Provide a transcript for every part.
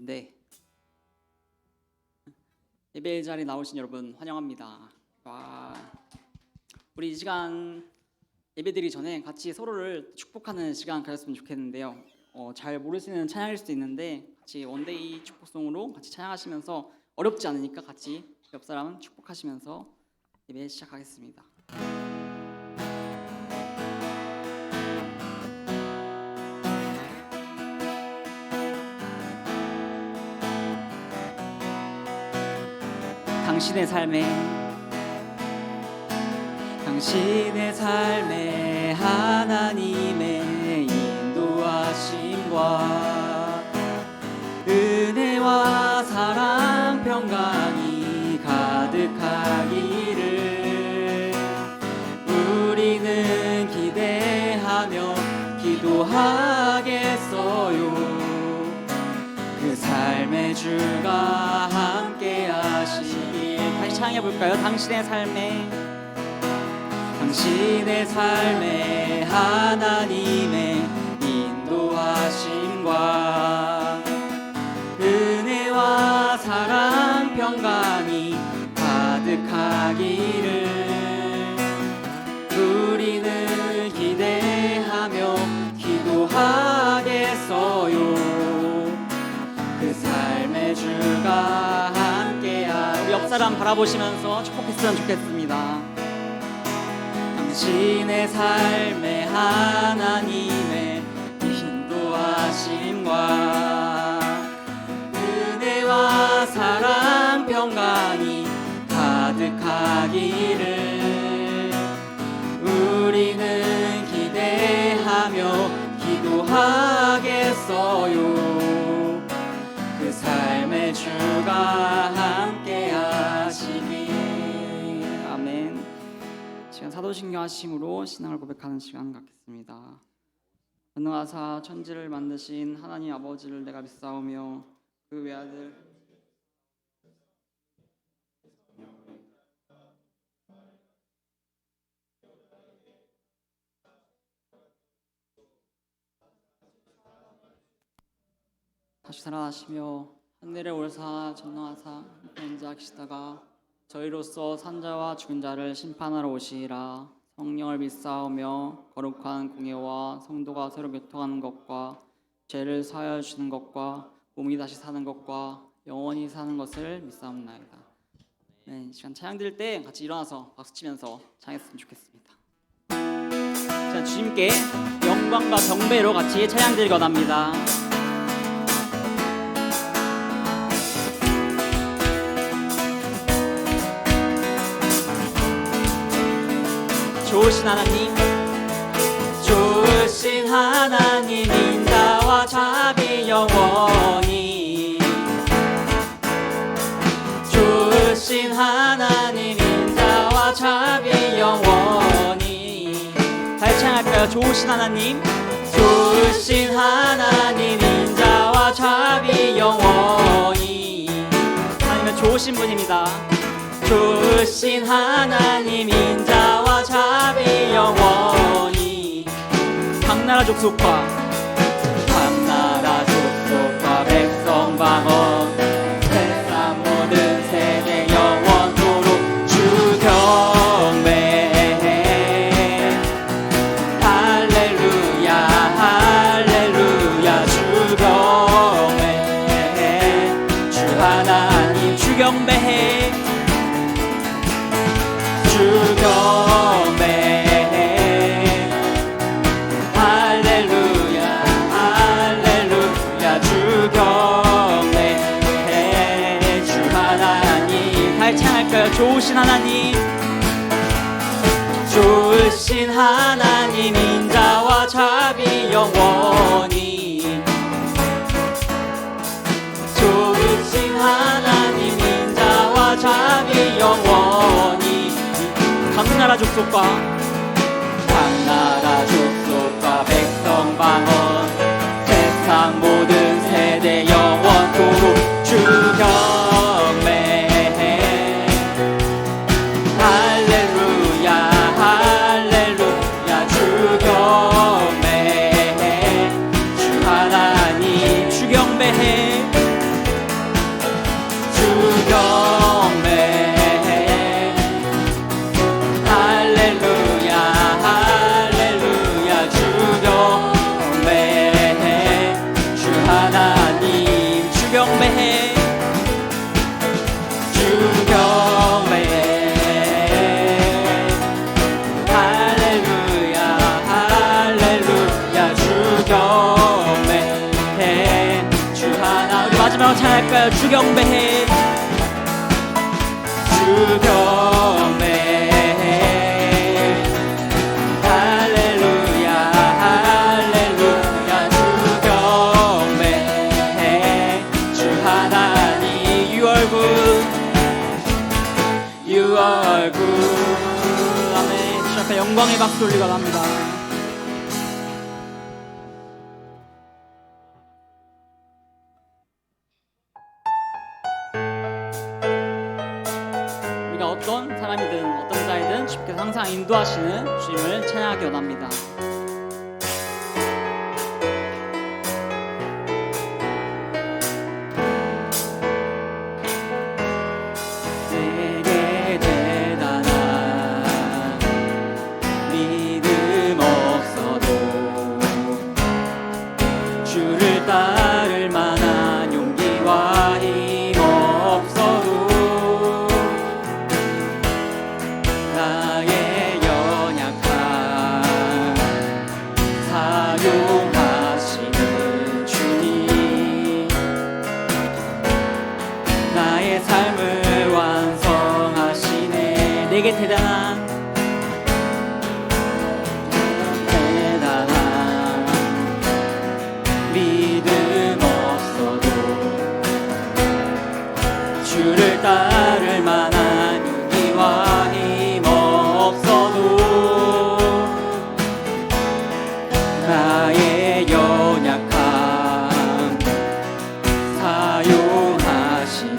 네, 예배 자리에 나오신 여러분 환영합니다. 와, 우리 이 시간 예배드리기 전에 같이 서로를 축복하는 시간 가졌으면 좋겠는데요. 잘 모르시는 찬양일 수도 있는데 같이 원데이 축복송으로 같이 찬양하시면서 어렵지 않으니까 같이 옆 사람 축복하시면서 예배 시작하겠습니다. 당신의 삶에 하나님의 인도하심과 은혜와 사랑 평강이 가득하기를 우리는 기대하며 기도하겠어요. 그 삶의 주가 함께 하시길. 다시 찬양해볼까요? 당신의 삶에 하나님의 인도하심과 은혜와 사랑 평강이 가득하기를 우리는 기대하며 기도하겠어요. 그 삶의 주가 함께하. 우리 옆 사람 바라보시면서 축복했으면 좋겠습니다. 당신의 삶에 하나님의 인도하심과 은혜와 사랑 평강이 가득하기를 우리는 기대하며 기도하겠어요. 그 삶의 주가 함께 하시길. 아멘. 지금 사도신경 하심으로 신앙을 고백하는 시간 갖겠습니다. 전능하사 천지를 만드신 하나님 아버지를 내가 믿사오며 그 외아들 다시 살아나시며 하늘에 올사 전능하사 인자 계시다가 저희로서 산자와 죽은 자를 심판하러 오시리라. 성령을 믿사오며 거룩한 공예와 성도가 서로 교통하는 것과 죄를 사하여 주시는 것과 몸이 다시 사는 것과 영원히 사는 것을 믿사옵나이다. 네, 이 시간 찬양 드릴 때 같이 일어나서 박수치면서 찬양했으면 좋겠습니다. 자, 주님께 영광과 경배로 같이 찬양 드리고 합니다. 좋으신 하나님 인자와 자비 영원히 좋으신 하나님 인자와 자비 영원히. 다시 찬양할까요? 좋으신 하나님 인자와 자비 영원히. 하나님은 좋으신 분입니다. 좋으신 하나님 인자와 자비 영원히. 각나라 족속과 백성 방언 세상 모든 세대 영원토록 주 경배해. 할렐루야 할렐루야 주 경배해. 주 하나님 주 경배해. 주 경배해. 할렐루야 할렐루야 주 경배해. 주 하나님. 다시 찬양할까요? 좋으신 하나님 인자와 자비 영원히. 좋으신 하나님 인자와 자비 영원히. 각나라 족속과 백성 방언 세상 모든 세대 영원토록 주 경배해. 할렐루야 할렐루야 주 경배해. 주 하나님 주 경배해. 할까요? 주 경배해, 주 경배해. 할렐루야 할렐루야. 주 경배해, 주 하나님. You are good, You are good. 아멘. 주 앞에 영광의 박수 올리고 합니다. 우리가 어떤 사람이든 어떤 자이든 주께서 항상 인도하시는 주님을 찬양하기 원합니다. 내게 대단한 믿음 없어도 주를 따를 만한 용기와 힘 없어도 나의 연약함 사용하시는 주님, 나의 삶을 완성하시네. 내게 대단한 믿음 없어도 주를 따를 만한 용기와 힘 없어도 나의 연약함 사용하시는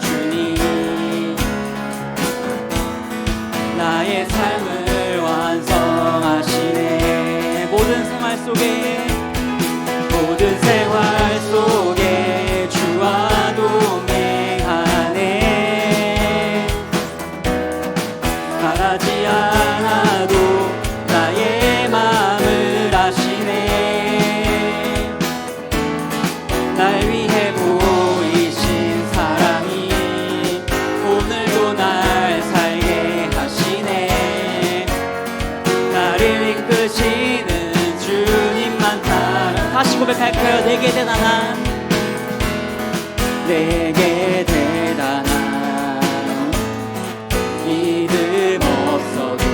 주님, 나의 삶을 완성하시네. 모든 생활 속에 주와 동행하네. 바라지 않아도 나의 마음을 아시네. 날 위해 보이신 사랑이 오늘도 날 살게 하시네. 나를 이끄시는 주님만 따라. 다시 고백할까요? 내게 대단한 믿음 없어도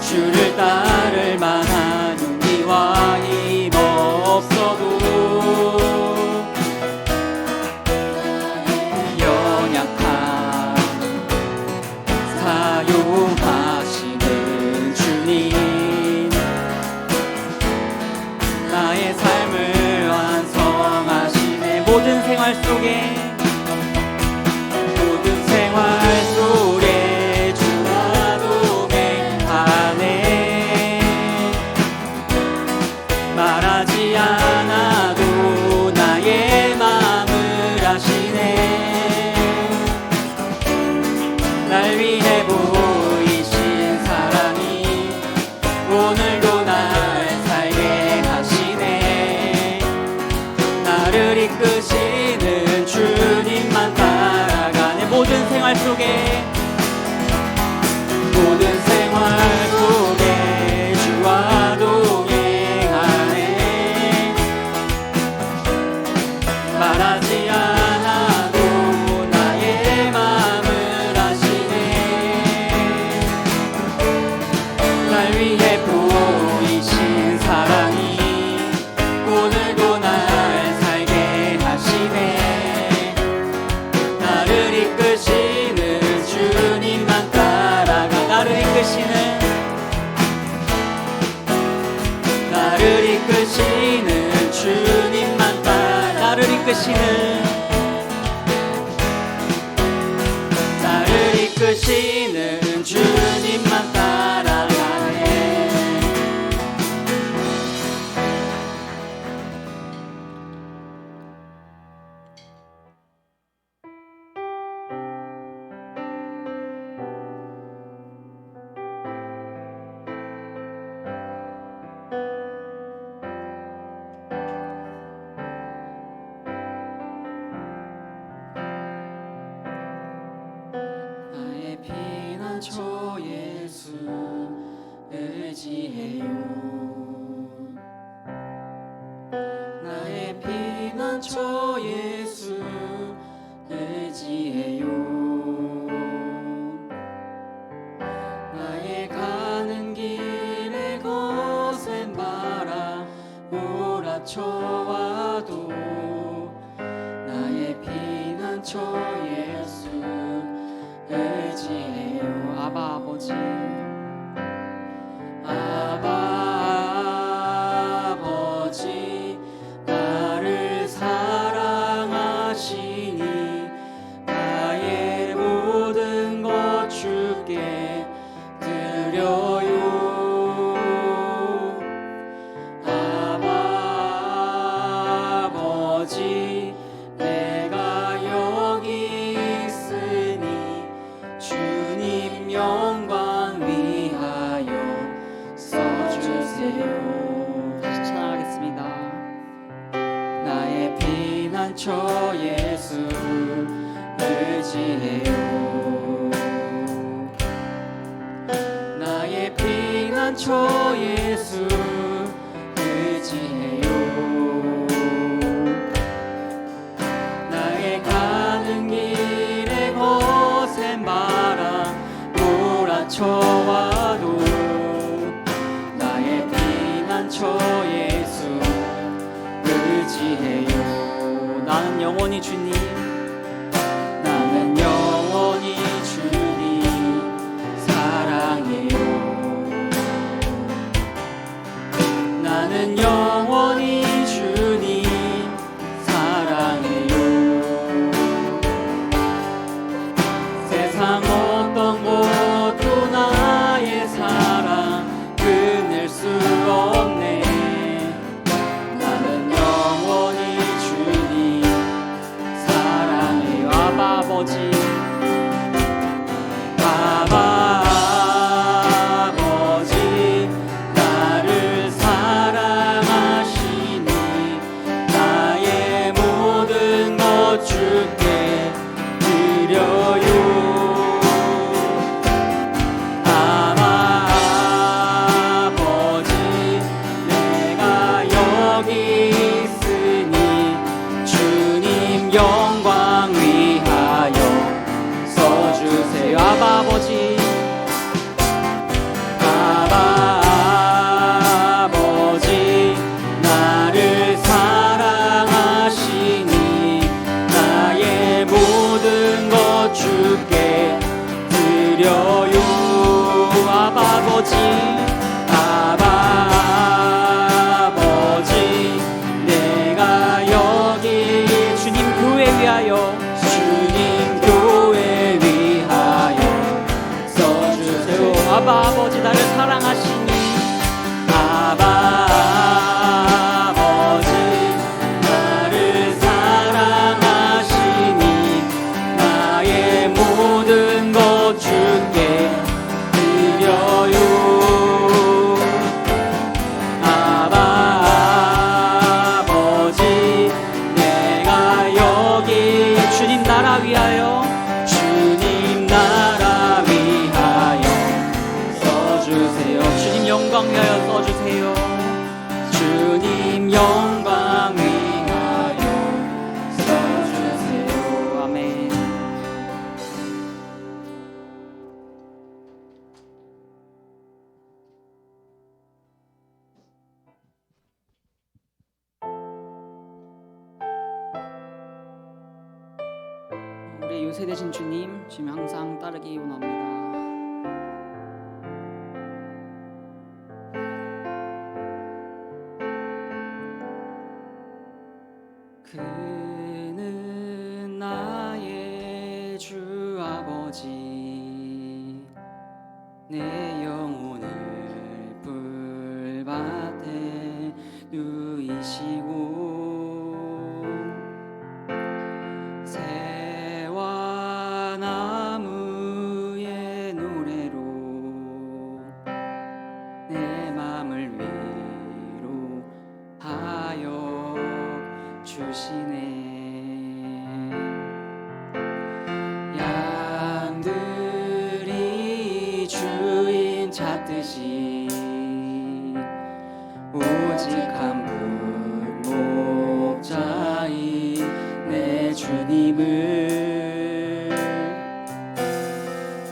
주를 따를 만한 용기와 힘 없어도 연약함 사용하시는 주님, 나의 삶을 완성하시네. 모든 생활 속에 주와 동행하네. 말하지 않아도 나의 마음을 아시네. 날 위해 보이신 사랑이 오늘도 날 살게 하시네. 나를 이끄시는 주님만 따라가네. 모든 생활 속에 주와 동행하네. 말하지 않아도 나의 마음을 아시네. 날 위해 보이신 사랑이 오늘도 날 살게 하시네. 나를 이끄시는 주님만 따라가. 나를 이끄시는 주님만 따라. 나를 이끄시는 주님만 따라가네. 피난처 예수 의지해요. 나의 피난처 피난처와도 나의 피난처 예수 의지해요. 아바 아버지, 아바 아버지, 나를 사랑하시니 나의 모든 것 주께 드려요. 아바 아버지, 내가 여기 있으니 주님 영광 위하여 써주세요. 다시 찬양하겠습니다. 나의 피난처 예수 의지해요. 나의 피난처 예수 의지해요. 나의 가는 길에 거센 바람 몰아쳐와도 나의 피난처 예수 의지해요. 나는 영원히 주님, 나는 영원히 주님 사랑해요. 나는 영원히 주님 사랑해요. 세상 어떤 것도 나의 사랑 끝낼 수 없네. 나는 영원히 주님 사랑해요. 아바 아버지, 아바 아버지, 나를 사랑하시니 나의 모든 것 주께 드려요. 아바 아버지, 내가 여기 있으니 주님 영광 위하여 써주세요. 아바 아버지, 아바 아버지, 나를 사랑하시니 나의 모든 것 주께 드려요. 아바 아버지, 아바 아버지, 내가 여기 주님 교회 위하여, 주님 교회 위하여 써주세요. 아바 아버지, 나를 사랑하시니 아바 아버지, 나를 사랑하시니 나의 모든 것 주께 드려요. 아바 아버지, 내가 여기 주님 나라 위하여, 주님 나라 위하여 써주세요. 주님 영광 위하여 써주세요. 주님 영광 위하여 써주세요. 아멘. 우리 요새 되신 주님, 지금 항상 따르기 원합니다. 그는 나의 주 아버지, 내 영혼을 불밭에 누이시고 새와 나무의 노래로 내 맘을 위로하여 주시네. 양들이 주인 찾듯이 오직 한 분 목자인 내 주님을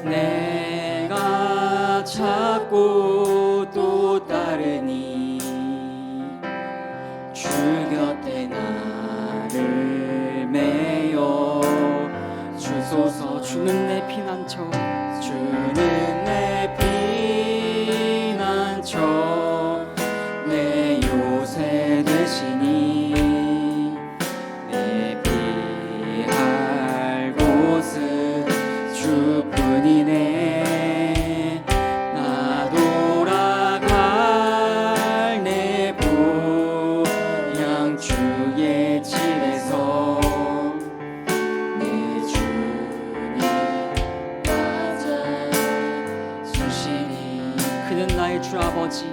내가 찾고 또 따르니 주 주는 내 피난처 주는 내 피난처 내 요새 되시니 내 피할 곳은 주뿐이네 나 돌아갈 내 보양 주의 집에서 그는 나의 주 아버지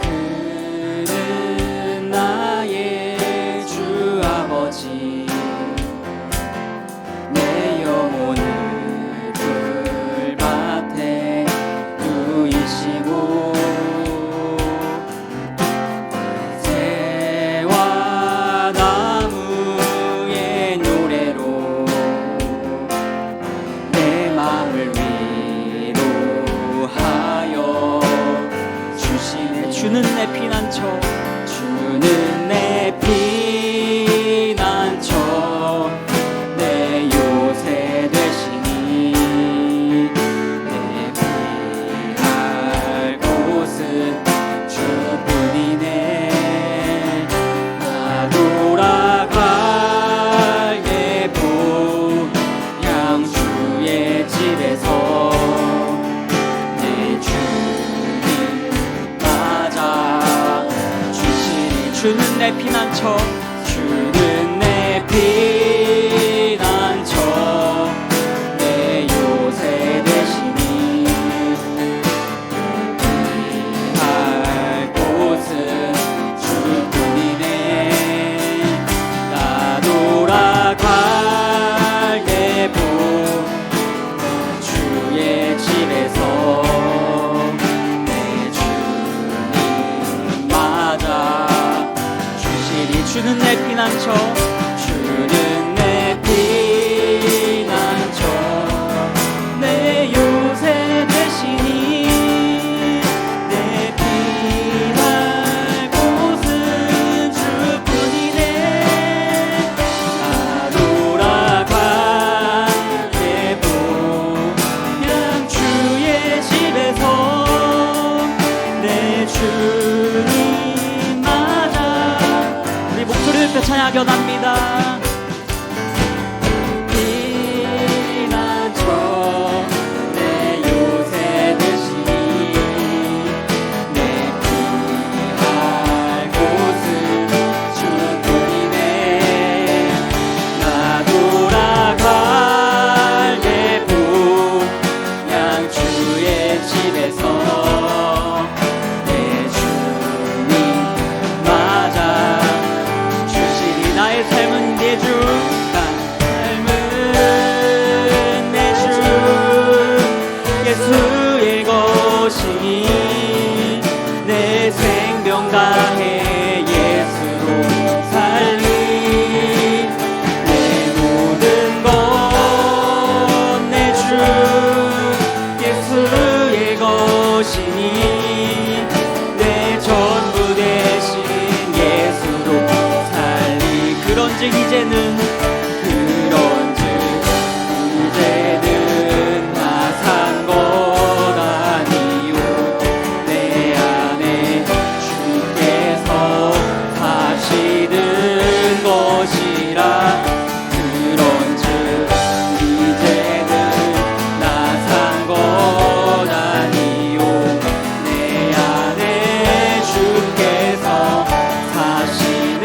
그는 나의 주 아버지 내 영혼을 불밭에 누이시고 새와 나무의 노래로 내 마음을 주는 내 피난처 주는 내 피난처 내 요새 되시니 내 피할 곳은 주뿐이네 나 돌아갈 내 보양 주의 집에서 주는 내 피난처 주는 내 피난처 내 요새 되시니 피할 곳은 주뿐이네 나 돌아갈 내 보양 주의 집에서 내 주님 맞아 주는 내 피난처 주는 내 피난처 내 요새 되시니 내 피할 곳은 주뿐이네 나 돌아갈 내 보양 주의 집에서 내 주님 목소리를 펴 찬양하기 원합니다. 피난처 내 요새 되시니 내 피할 곳은 주뿐이네 나 돌아갈 내 보양 주의 집에서 내 주님 맞아 나의 삶은 내 주, 삶은 내 주, 예수의 것이니 내 생명 다해 예수로 살리 내 모든 것 내 주, 예수의 것이니 내 전부 대신 예수로 그런즉 이제는 나 산 것 아니요 내 안에 주께서 사시는 것이라 그런즉 이제는 나 산 것 아니요 내 안에 주께서 사시는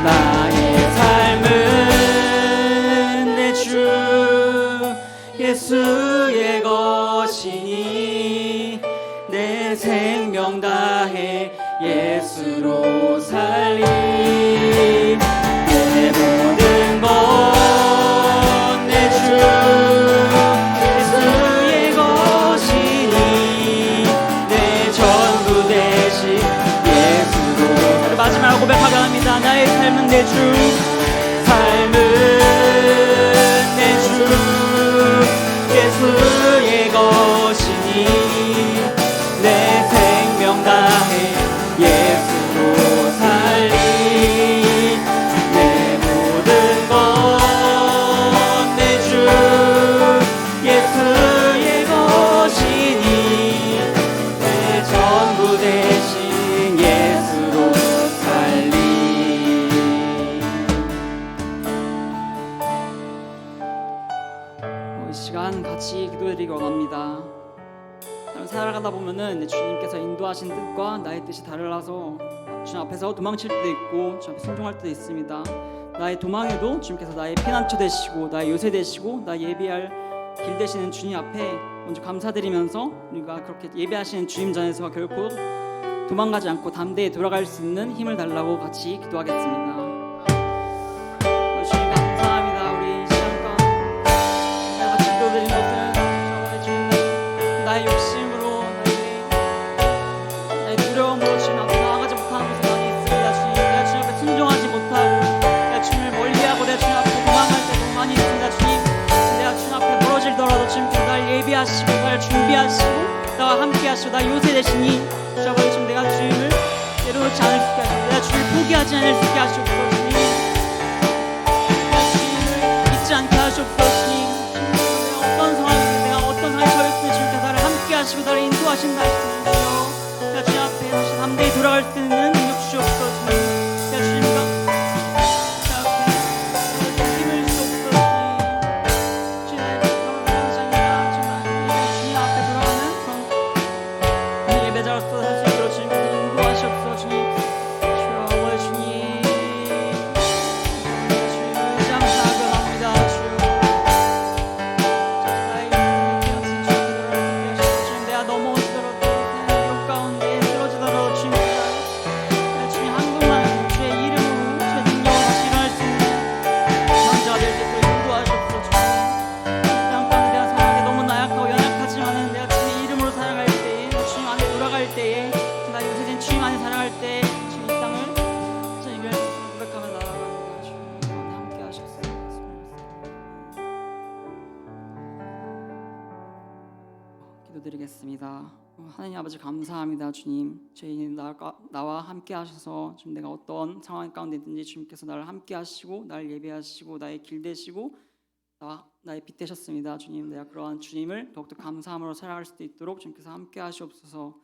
나의 삶은 내 주 예수의 것이니 내 생명 다해 예수로 살리 내 모든 것 내 주 예수의 것이니 내 전부 대신 예수로 마지막으로 고백하려 합니다. 나의 삶은 내 주 삶은 내 주 예수의 것이니 내 생명 다해 예수로 기도드리기 원합니다. 살아가다 보면은 주님께서 인도하신 뜻과 나의 뜻이 달라서 주님 앞에서 도망칠 때도 있고 주님 앞에 순종할 때도 있습니다. 나의 도망에도 주님께서 나의 피난처 되시고 나의 요새 되시고 나 예비할 길 되시는 주님 앞에 먼저 감사드리면서 우리가 그렇게 예배하시는 주님 전에서 결코 도망가지 않고 담대히 돌아갈 수 있는 힘을 달라고 같이 기도하겠습니다. 주님 감사합니다. 우리 이 시간 동안 내가 같이 기도드린 것은 주님 나의 욕심으로 나의 두려움으로 주님 앞에 나아가지 못하는 것이 많이 있습니다. 주님 내가 주님 앞에 순종하지 못하고 내가 주님을 멀리하고 내가 주님 앞에 도망갈 때도 많이 있습니다. 주님 내가 주님 앞에 멀어질더라도 주님께서 나를 예비하시고 나를 준비하시고 나와 함께 하시고 나의 요새 되시니 주님 내가 주님을 내려놓지 않을 수 있게 하시고 내가 주님을 포기하지 않을 수 있게 하시옵소서. 주님 내가 주님을 잊지 않게 하시옵소서. 주님 내가 어떤 상황에 처했으면 주님께서 나를 함께 하시고 나를 인도하신다 하시는 주여 내가 주님 앞에 다시 담대히 돌아갈 수 있는 능력 주시옵소서. 주님 내가 주님과 제 앞에 힘을 주시옵소서. 주님 나의 감사하지 아니라 주님 앞에 돌아가는 그런 예배자로서 할 수 있도록 주님께서 인도하시옵소서. 주님 주여 아버지 주님 주님을 감사합니다. 주여 주님 내가 넘어지더라도 내 가운데 쓰러지더라도 주님 주님 한 분만 주의 이름으로 주의 능력으로 다시 일어날 수 있는 전자가 될 때 인도하시옵소서. 주님 땅 가운데 내가 살아가기 너무 나약하고 연약하지만은 내가 주의 이름으로 살아갈 때에 주님 안에 돌아갈 때에 나 요새된 주님 안에 살아갈 때 주님 이 땅을 주님 고백하며 나아갑니다. 주님 함께 하셨습니다. 기도드리겠습니다. 하나님 아버지 감사합니다. 주님 죄인 나와 함께 하셔서 지금 내가 어떤 상황 가운데 있든지 주님께서 나를 함께 하시고 나를 예배하시고 나의 길 되시고 나의 빛 되셨습니다. 주님 내가 그러한 주님을 더욱더 감사함으로 살아갈 수 있도록 주님께서 함께 하시옵소서.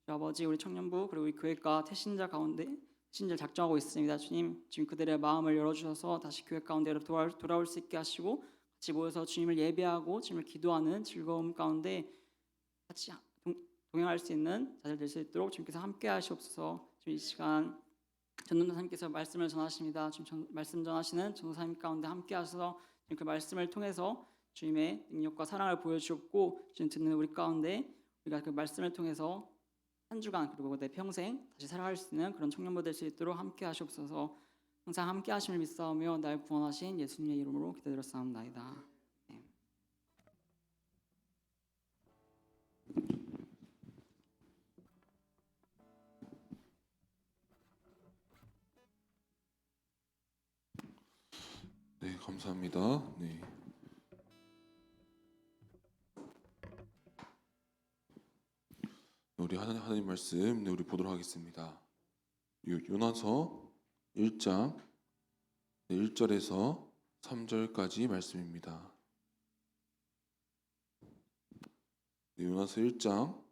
아버지 우리 청년부 그리고 우리 교회가 태신자 가운데 신자를 작정하고 있습니다. 주님 지금 그들의 마음을 열어주셔서 다시 교회 가운데로 돌아올 수 있게 하시고 같이 모여서 주님을 예배하고 주님을 기도하는 즐거움 가운데 같이 동행할 수 있는 자들 될 수 있도록 주님께서 함께 하시옵소서. 지금 이 시간 전도사님께서 말씀을 전하십니다. 지금 말씀 전하시는 전도사님 가운데 함께 하셔서 그 말씀을 통해서 주님의 능력과 사랑을 보여주셨고 지금 듣는 우리 가운데 우리가 그 말씀을 통해서 한 주간 그리고 내 평생 다시 살아갈 수 있는 그런 청년부 될 수 있도록 함께 하시옵소서. 항상 함께 하심을 믿사오며 날 구원하신 예수님의 이름으로 기도드렸사옵나이다. 네, 감사합니다. 네. 우리 하나님 말씀 우리 보도록 하겠습니다. 요나서 1장 1절에서 3절까지 말씀입니다. 요나서 1장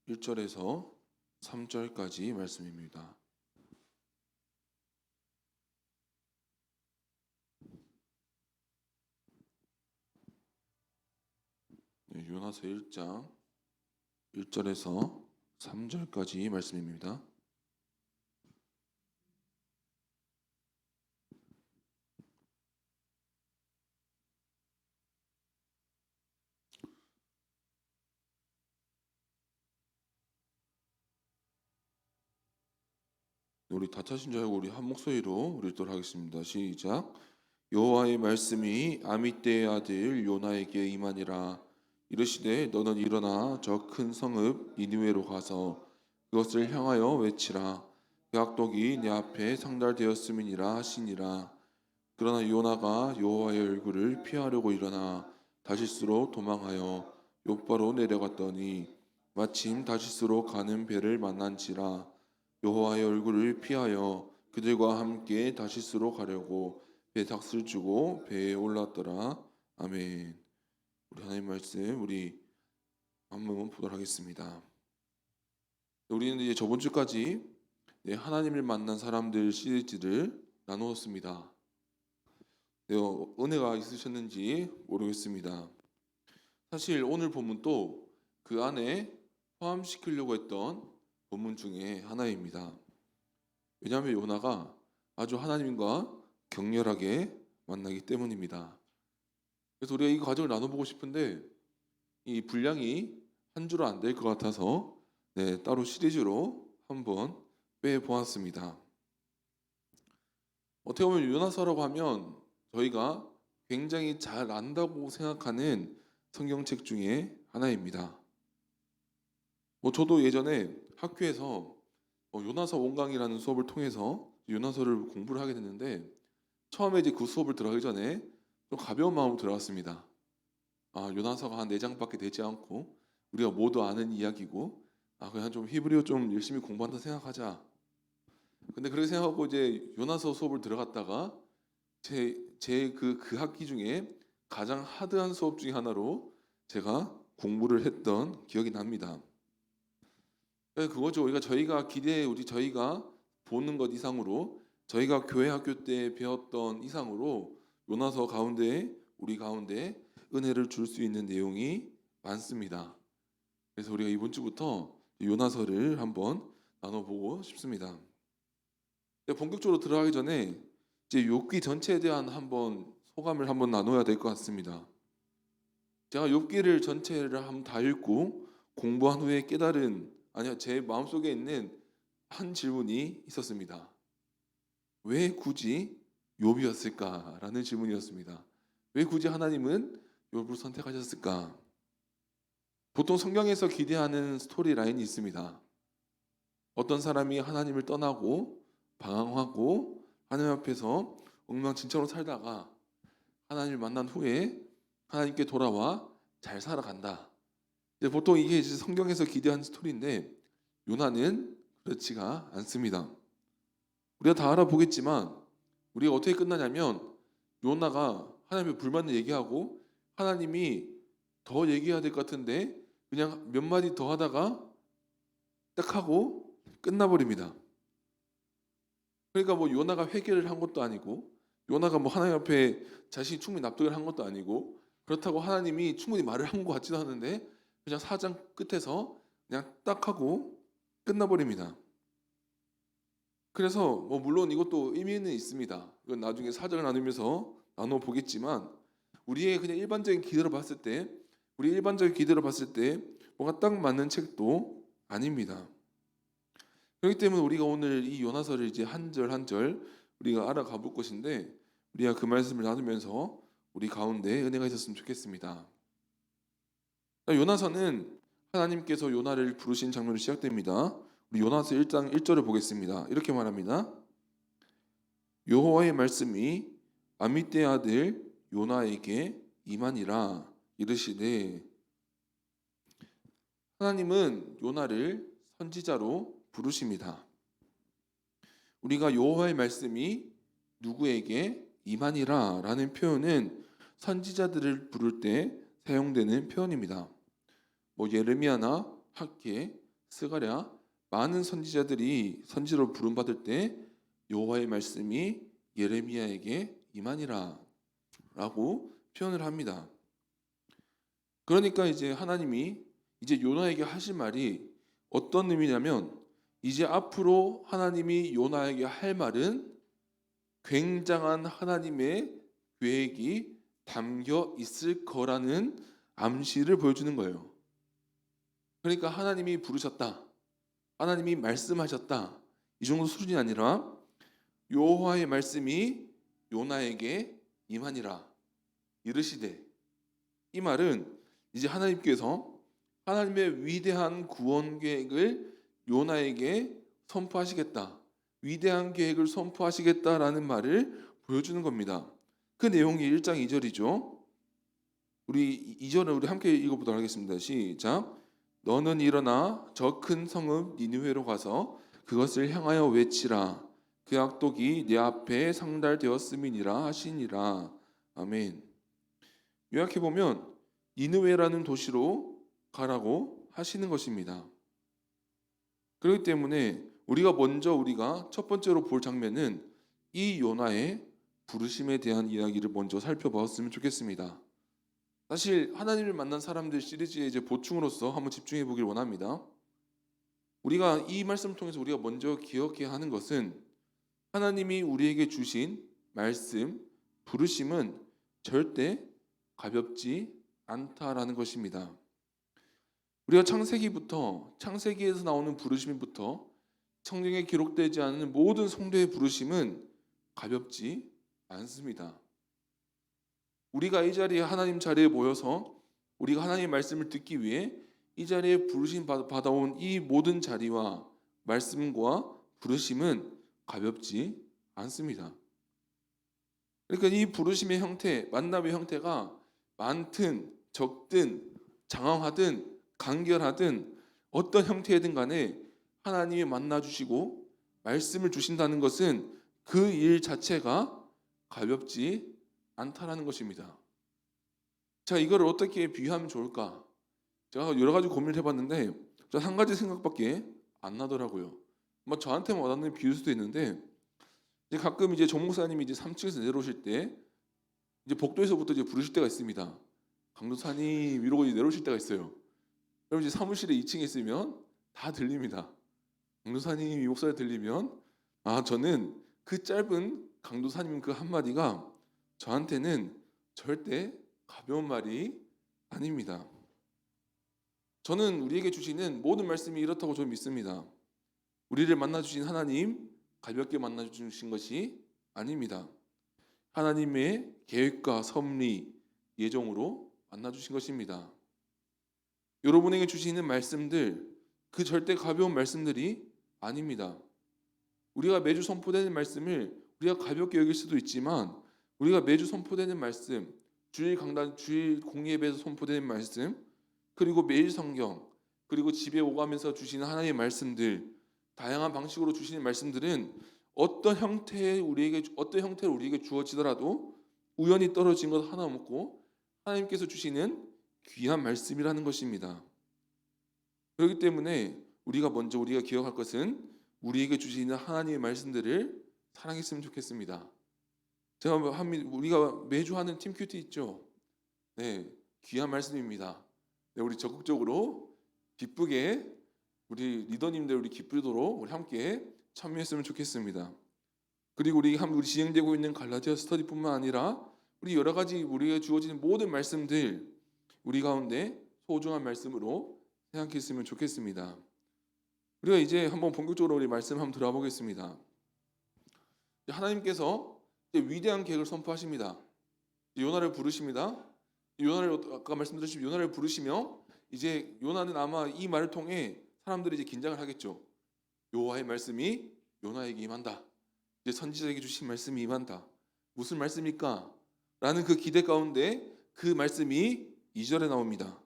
1절에서 3절까지 말씀입니다. 요나서 1장 1절에서 3절까지 말씀입니다. 우리 다차신 자하고 우리 한 목소리로 우리 읽도록 하겠습니다. 시작. 여호와의 말씀이 아미떼의 아들 요나에게 임하니라. 이르시되 너는 일어나 저 큰 성읍 니느웨로 가서 그것을 향하여 외치라. 그 악독이 내 앞에 상달되었음이니라 하시니라. 그러나 요나가 여호와의 얼굴을 피하려고 일어나 다시스로 도망하여 욥바로 내려갔더니 마침 다시스로 가는 배를 만난지라. 여호와의 얼굴을 피하여 그들과 함께 다시스로 가려고 배 삭슬 주고 배에 올랐더라. 아멘. 우리 하나님 말씀 우리 한번 보도록 하겠습니다. 우리는 이제 저번 주까지 하나님을 만난 사람들 시리즈를 나누었습니다. 은혜가 있으셨는지 모르겠습니다. 사실 오늘 본문도 그 안에 포함시키려고 했던 본문 중에 하나입니다. 왜냐하면 요나가 아주 하나님과 격렬하게 만나기 때문입니다. 그래서 우리가 이 과정을 나눠보고 싶은데 이 분량이 한 주로 안 될 것 같아서 따로 시리즈로 한번 빼보았습니다. 어떻게 보면 요나서라고 하면 저희가 굉장히 잘 안다고 생각하는 성경책 중에 하나입니다. 저도 예전에 학교에서 요나서 원강이라는 수업을 통해서 요나서를 공부를 하게 됐는데 처음에 이제 그 수업을 들어가기 전에 좀 가벼운 마음으로 들어갔습니다. 요나서가 한 4장밖에 되지 않고 우리가 모두 아는 이야기고 그냥 좀 히브리어 좀 열심히 공부한다 생각하자. 근데 그렇게 생각하고 이제 요나서 수업을 들어갔다가 제 그 학기 중에 가장 하드한 수업 중에 하나로 제가 공부를 했던 기억이 납니다. 그거죠. 저희가 저희가 보는 것 이상으로 저희가 교회 학교 때 배웠던 이상으로 요나서 가운데 우리 가운데 은혜를 줄 수 있는 내용이 많습니다. 그래서 우리가 이번 주부터 요나서를 한번 나눠보고 싶습니다. 본격적으로 들어가기 전에 이제 욥기 전체에 대한 소감을 한번 나눠야 될 것 같습니다. 제가 욥기를 전체를 한번 다 읽고 공부한 후에 제 마음속에 있는 한 질문이 있었습니다. 왜 굳이 욥이었을까라는 질문이었습니다. 왜 굳이 하나님은 욥을 선택하셨을까? 보통 성경에서 기대하는 스토리 라인이 있습니다. 어떤 사람이 하나님을 떠나고 방황하고 하나님 앞에서 엉망진창으로 살다가 하나님을 만난 후에 하나님께 돌아와 잘 살아간다. 보통 이게 이제 성경에서 기대하는 스토리인데 요나는 그렇지가 않습니다. 우리가 다 알아보겠지만 우리가 어떻게 끝나냐면 요나가 하나님의 불만을 얘기하고 하나님이 더 얘기해야 될 것 같은데 그냥 몇 마디 더 하다가 딱 하고 끝나버립니다. 그러니까 요나가 회개를 한 것도 아니고 요나가 하나님 앞에 자신이 충분히 납득을 한 것도 아니고 그렇다고 하나님이 충분히 말을 한 것 같지도 않은데 그냥 4장 끝에서 그냥 딱 하고 끝나버립니다. 그래서 물론 이것도 의미는 있습니다. 이건 나중에 4장을 나누면서 나눠보겠지만 우리의 그냥 일반적인 기대로 봤을 때 뭔가 딱 맞는 책도 아닙니다. 그렇기 때문에 우리가 오늘 이 요나서를 이제 한 절 한 절 우리가 알아가 볼 것인데 우리가 그 말씀을 나누면서 우리 가운데 은혜가 있었으면 좋겠습니다. 요나서는 하나님께서 요나를 부르신 장면으로 시작됩니다. 우리 요나서 1장 1절을 보겠습니다. 이렇게 말합니다. 여호와의 말씀이 아미떼의 아들 요나에게 임하니라 이르시되 하나님은 요나를 선지자로 부르십니다. 우리가 여호와의 말씀이 누구에게 임하니라 라는 표현은 선지자들을 부를 때 사용되는 표현입니다. 예레미야나 학개, 스가랴 많은 선지자들이 선지자로 부름받을 때 여호와의 말씀이 예레미야에게 임하니라 라고 표현을 합니다. 그러니까 이제 하나님이 이제 요나에게 하실 말이 어떤 의미냐면 이제 앞으로 하나님이 요나에게 할 말은 굉장한 하나님의 계획이 담겨 있을 거라는 암시를 보여주는 거예요. 그러니까 하나님이 부르셨다, 하나님이 말씀하셨다 이 정도 수준이 아니라 여호와의 말씀이 요나에게 임하니라 이르시되, 이 말은 이제 하나님께서 하나님의 위대한 구원 계획을 요나에게 선포하시겠다, 위대한 계획을 선포하시겠다라는 말을 보여주는 겁니다. 그 내용이 1장 2절이죠. 우리 2절을 우리 함께 읽어보도록 하겠습니다. 시작. 너는 일어나 저 큰 성읍 니느웨로 가서 그것을 향하여 외치라. 그 악독이 내 앞에 상달되었음이니라 하시니라. 아멘. 요약해 보면 니느웨라는 도시로 가라고 하시는 것입니다. 그렇기 때문에 우리가 첫 번째로 볼 장면은 이 요나의 부르심에 대한 이야기를 먼저 살펴보았으면 좋겠습니다. 사실 하나님을 만난 사람들 시리즈의 이제 보충으로서 한번 집중해 보길 원합니다. 우리가 이 말씀을 통해서 우리가 먼저 기억해야 하는 것은 하나님이 우리에게 주신 말씀, 부르심은 절대 가볍지 않다라는 것입니다. 우리가 창세기에서 나오는 부르심부터 성경에 기록되지 않은 모든 성도의 부르심은 가볍지 않습니다. 우리가 이 자리에 하나님 자리에 모여서 우리가 하나님의 말씀을 듣기 위해 이 자리에 부르심 받아온 이 모든 자리와 말씀과 부르심은 가볍지 않습니다. 그러니까 이 부르심의 형태, 만남의 형태가 많든 적든 장황하든 간결하든 어떤 형태이든 간에 하나님이 만나 주시고 말씀을 주신다는 것은 그 일 자체가 가볍지 않다라는 것입니다. 자, 이걸 어떻게 비유하면 좋을까? 제가 여러 가지 고민을 해봤는데 전 한 가지 생각밖에 안 나더라고요. 뭐 저한테만 와닿는 비유일 수도 있는데 이제 가끔 이제 정 목사님이 이제 3층에서 내려오실 때 이제 복도에서부터 이제 부르실 때가 있습니다. 강도사님 이러고 이제 내려오실 때가 있어요. 그럼 이제 사무실에 2층에 있으면 다 들립니다. 강도사님 이 목소리 들리면 저는 그 짧은 강도사님 그 한마디가 저한테는 절대 가벼운 말이 아닙니다. 저는 우리에게 주시는 모든 말씀이 이렇다고 저는 믿습니다. 우리를 만나주신 하나님 가볍게 만나주신 것이 아닙니다. 하나님의 계획과 섭리, 예정으로 만나주신 것입니다. 여러분에게 주시는 말씀들, 그 절대 가벼운 말씀들이 아닙니다. 우리가 매주 선포되는 말씀을 우리가 가볍게 여길 수도 있지만 우리가 매주 선포되는 말씀, 주일 강단, 주일 공예배에서 선포되는 말씀, 그리고 매일 성경, 그리고 집에 오가면서 주시는 하나님의 말씀들, 다양한 방식으로 주시는 말씀들은 어떤 형태로 우리에게 주어지더라도 우연히 떨어진 것 하나 없고 하나님께서 주시는 귀한 말씀이라는 것입니다. 그렇기 때문에 우리가 기억할 것은 우리에게 주시는 하나님의 말씀들을 사랑했으면 좋겠습니다. 우리가 매주 하는 팀 큐티 있죠? 네, 귀한 말씀입니다. 네, 우리 적극적으로 기쁘게 우리 리더님들 우리 기쁘도록 우리 함께 참여했으면 좋겠습니다. 그리고 우리 진행되고 있는 갈라디아 스터디뿐만 아니라 우리 여러 가지 우리가 주어지는 모든 말씀들 우리 가운데 소중한 말씀으로 생각했으면 좋겠습니다. 우리가 이제 한번 본격적으로 우리 말씀 한번 들어가 보겠습니다. 하나님께서 위대한 계획을 선포하십니다. 요나를 부르십니다. 아까 말씀드렸듯이 요나를 부르시며 이제 요나는 아마 이 말을 통해 사람들이 이제 긴장을 하겠죠. 여호와의 말씀이 요나에게 임한다. 이제 선지자에게 주신 말씀이 임한다. 무슨 말씀일까? 라는 그 기대 가운데 그 말씀이 2절에 나옵니다.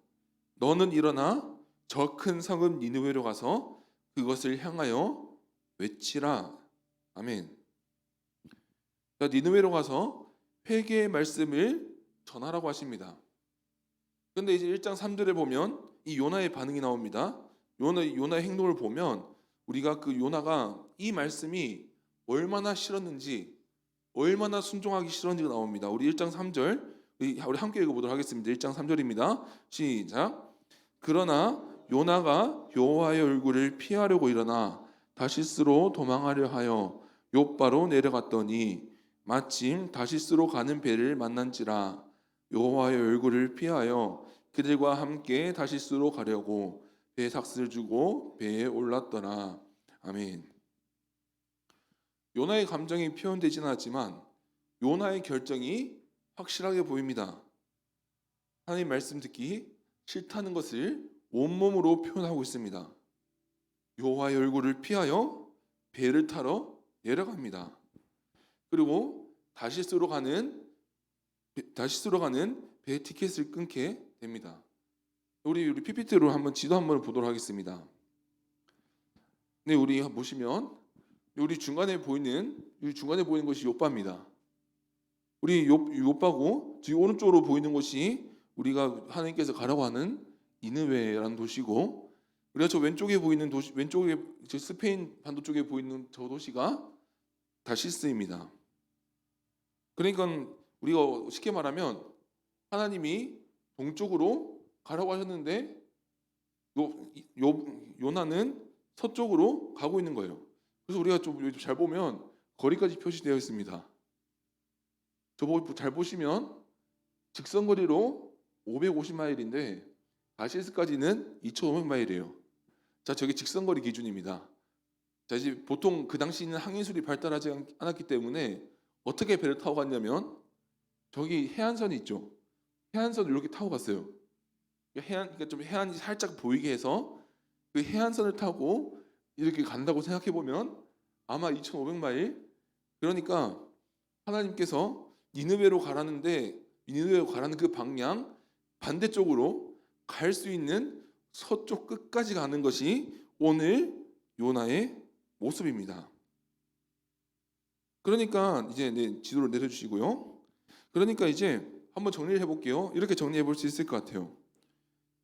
너는 일어나 저 큰 성읍 니느웨로 가서 그것을 향하여 외치라. 아멘. 니느웨로 가서 회개의 말씀을 전하라고 하십니다. 그런데 이제 1장 3절에 보면 이 요나의 반응이 나옵니다. 요나의 행동을 보면 우리가 그 요나가 이 말씀이 얼마나 싫었는지, 얼마나 순종하기 싫었는지가 나옵니다. 우리 1장 3절 우리 함께 읽어보도록 하겠습니다. 1장 3절입니다. 시작. 그러나 요나가 여호와의 얼굴을 피하려고 일어나 다시스로 도망하려 하여 욥바로 내려갔더니 마침 다시스로 가는 배를 만난지라. 여호와의 얼굴을 피하여 그들과 함께 다시스로 가려고 배에 삭스를 주고 배에 올랐더라. 아멘. 요나의 감정이 표현되지는 않았지만 요나의 결정이 확실하게 보입니다. 하나님 말씀 듣기 싫다는 것을 온몸으로 표현하고 있습니다. 여호와의 얼굴을 피하여 배를 타러 내려갑니다. 그리고 다시스로 가는 배 티켓을 끊게 됩니다. 우리 PPT로 한번 지도 한번 보도록 하겠습니다. 네, 우리 보시면 우리 중간에 보이는 것이 욥바입니다. 우리 욥바고 뒤 오른쪽으로 보이는 것이 우리가 하나님께서 가라고 하는 니느웨라는 도시고, 우리가 저 왼쪽에 보이는 도시, 왼쪽에 저 스페인 반도 쪽에 보이는 저 도시가 다시스입니다. 그러니까 우리가 쉽게 말하면 하나님이 동쪽으로 가라고 하셨는데 요나는 서쪽으로 가고 있는 거예요. 그래서 우리가 좀 잘 보면 거리까지 표시되어 있습니다. 저보고 잘 보시면 직선거리로 550마일인데 다시스까지는 2,500마일이에요. 자, 저게 직선거리 기준입니다. 자, 이제 보통 그 당시에는 항해술이 발달하지 않았기 때문에 어떻게 배를 타고 갔냐면 저기 해안선이 있죠. 해안선을 이렇게 타고 갔어요. 그러니까 좀 해안이 살짝 보이게 해서 그 해안선을 타고 이렇게 간다고 생각해 보면 아마 2,500마일. 그러니까 하나님께서 니느웨로 가라는데 니느웨로 가라는 그 방향 반대쪽으로 갈 수 있는 서쪽 끝까지 가는 것이 오늘 요나의 모습입니다. 그러니까 이제 지도를 내려주시고요. 그러니까 이제 한번 정리를 해볼게요. 이렇게 정리해 볼 수 있을 것 같아요.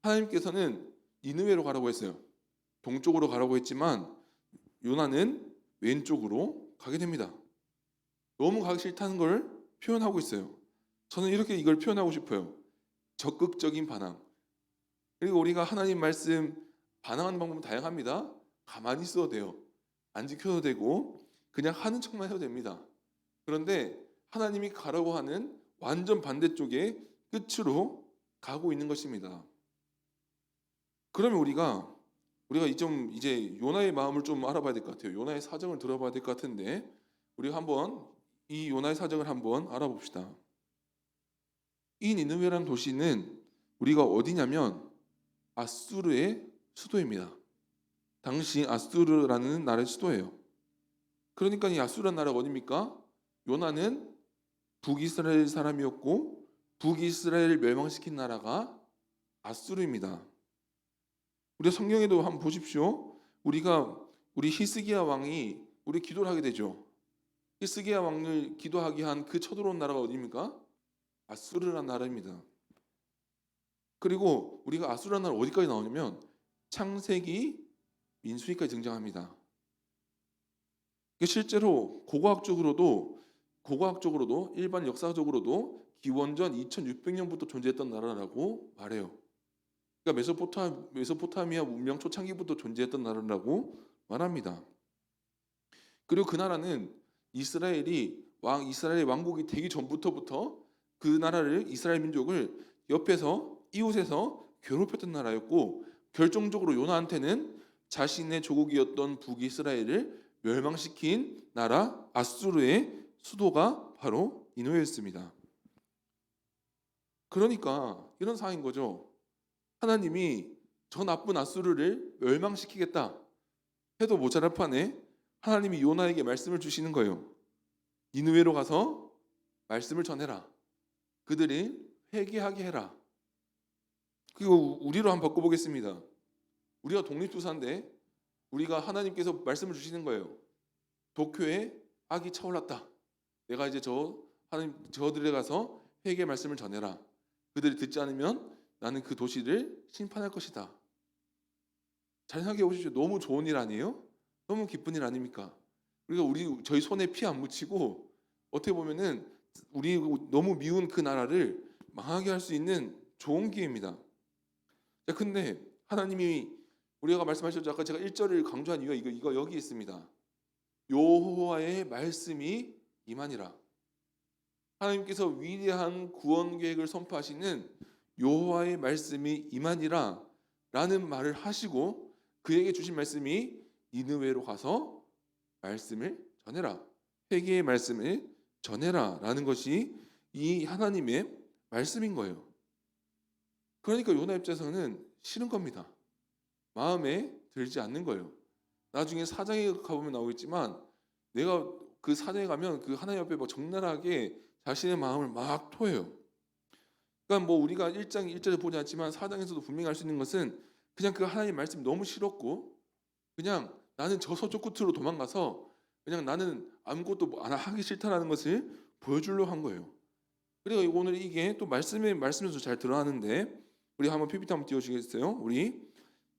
하나님께서는 니느웨로 가라고 했어요. 동쪽으로 가라고 했지만 요나는 왼쪽으로 가게 됩니다. 너무 가기 싫다는 걸 표현하고 있어요. 저는 이렇게 이걸 표현하고 싶어요. 적극적인 반항. 그리고 우리가 하나님 말씀 반항하는 방법은 다양합니다. 가만히 있어도 돼요. 안 지켜도 되고 그냥 하는 척만 해도 됩니다. 그런데 하나님이 가라고 하는 완전 반대쪽의 끝으로 가고 있는 것입니다. 그러면 우리가 좀 이제 요나의 마음을 좀 알아봐야 될 것 같아요. 요나의 사정을 들어봐야 될 것 같은데 우리가 한번 이 요나의 사정을 한번 알아봅시다. 이 니느웨라는 도시는 우리가 어디냐면 아수르의 수도입니다. 당시 아수르라는 나라의 수도예요. 그러니까 이 아수르라는 나라가 어디입니까? 요나는 북이스라엘 사람이었고 북이스라엘을 멸망시킨 나라가 아수르입니다. 우리 성경에도 한번 보십시오. 우리 히스기야 왕이 우리 기도를 하게 되죠. 히스기야 왕을 기도하게 한 그 쳐들어온 나라가 어디입니까? 아수르라는 나라입니다. 그리고 우리가 아수르라는 나라 어디까지 나오냐면 창세기, 민수기까지 등장합니다. 실제로 고고학적으로도 일반 역사적으로도 기원전 2600년부터 존재했던 나라라고 말해요. 그러니까 메소포타미아 문명 초창기부터 존재했던 나라라고 말합니다. 그리고 그 나라는 이스라엘 왕국이 되기 전부터 그 나라를 이스라엘 민족을 옆에서 이웃에서 괴롭혔던 나라였고 결정적으로 요나한테는 자신의 조국이었던 북이스라엘을 멸망시킨 나라 아수르의 수도가 바로 니느웨였습니다. 그러니까 이런 상황인 거죠. 하나님이 저 나쁜 아수르를 멸망시키겠다 해도 모자랄 판에 하나님이 요나에게 말씀을 주시는 거예요. 니느웨로 가서 말씀을 전해라. 그들이 회개하게 해라. 그리고 우리로 한번 바꿔보겠습니다. 우리가 독립투사인데 우리가 하나님께서 말씀을 주시는 거예요. 도쿄에 악이 차올랐다. 내가 이제 저들에 가서 회개의 말씀을 전해라. 그들이 듣지 않으면 나는 그 도시를 심판할 것이다. 잘 생각해 보십시오. 너무 좋은 일 아니에요? 너무 기쁜 일 아닙니까? 저희 손에 피 안 묻히고 어떻게 보면은 우리 너무 미운 그 나라를 망하게 할 수 있는 좋은 기회입니다. 자, 근데 하나님이 우리가 말씀하셨죠. 아까 제가 1절을 강조한 이유가 이거 여기 있습니다. 여호와의 말씀이 임하니라. 하나님께서 위대한 구원 계획을 선포하시는 여호와의 말씀이 임하니라 라는 말을 하시고 그에게 주신 말씀이 니느웨로 가서 말씀을 전해라. 회개의 말씀을 전해라 라는 것이 이 하나님의 말씀인 거예요. 그러니까 요나 입장에서는 싫은 겁니다. 마음에 들지 않는 거예요. 나중에 사장에 가보면 나오겠지만 내가 그 사장에 가면 그 하나님 앞에 뭐 적나라하게 자신의 마음을 막 토해요. 그러니까 뭐 우리가 1절에 보지 않지만 4장에서도 분명히 알 수 있는 것은 그냥 그 하나님 말씀이 너무 싫었고 그냥 나는 저 서쪽 끝으로 도망가서 그냥 나는 아무것도 안 하기 싫다라는 것을 보여주려고 한 거예요. 그리고 오늘 이게 또 말씀에서 잘 드러나는데 우리 한번 PPT 한번 띄워주시겠어요? 우리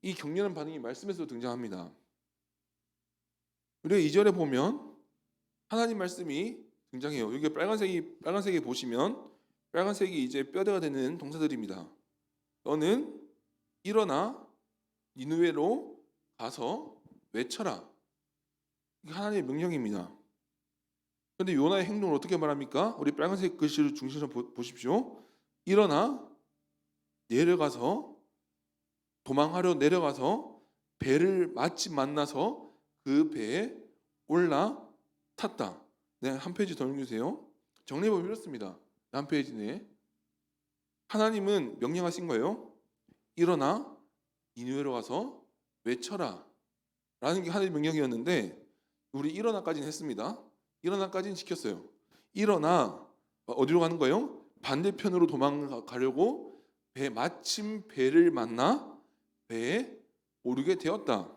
이 격렬한 반응이 말씀에서 등장합니다. 우리가 2절에 보면 하나님 말씀이 등장해요. 여기 빨간색이 보시면 빨간색이 이제 뼈대가 되는 동사들입니다. 너는 일어나 니느웨로 가서 외쳐라. 이게 하나님의 명령입니다. 그런데 요나의 행동을 어떻게 말합니까? 우리 빨간색 글씨를 중심으로 보십시오. 일어나 내려가서 도망하려 내려가서 배를 마침 만나서 그 배에 올라탔다. 네, 한 페이지 더 읽으세요. 정리해보면 이렇습니다. 한 페이지 내에 하나님은 명령하신 거예요. 일어나 니느웨로 가서 외쳐라 라는 게 하나님의 명령이었는데 우리 일어나까지는 했습니다. 일어나까지는 지켰어요. 일어나 어디로 가는 거예요? 반대편으로 도망가려고 마침 배를 만나 배에 오르게 되었다.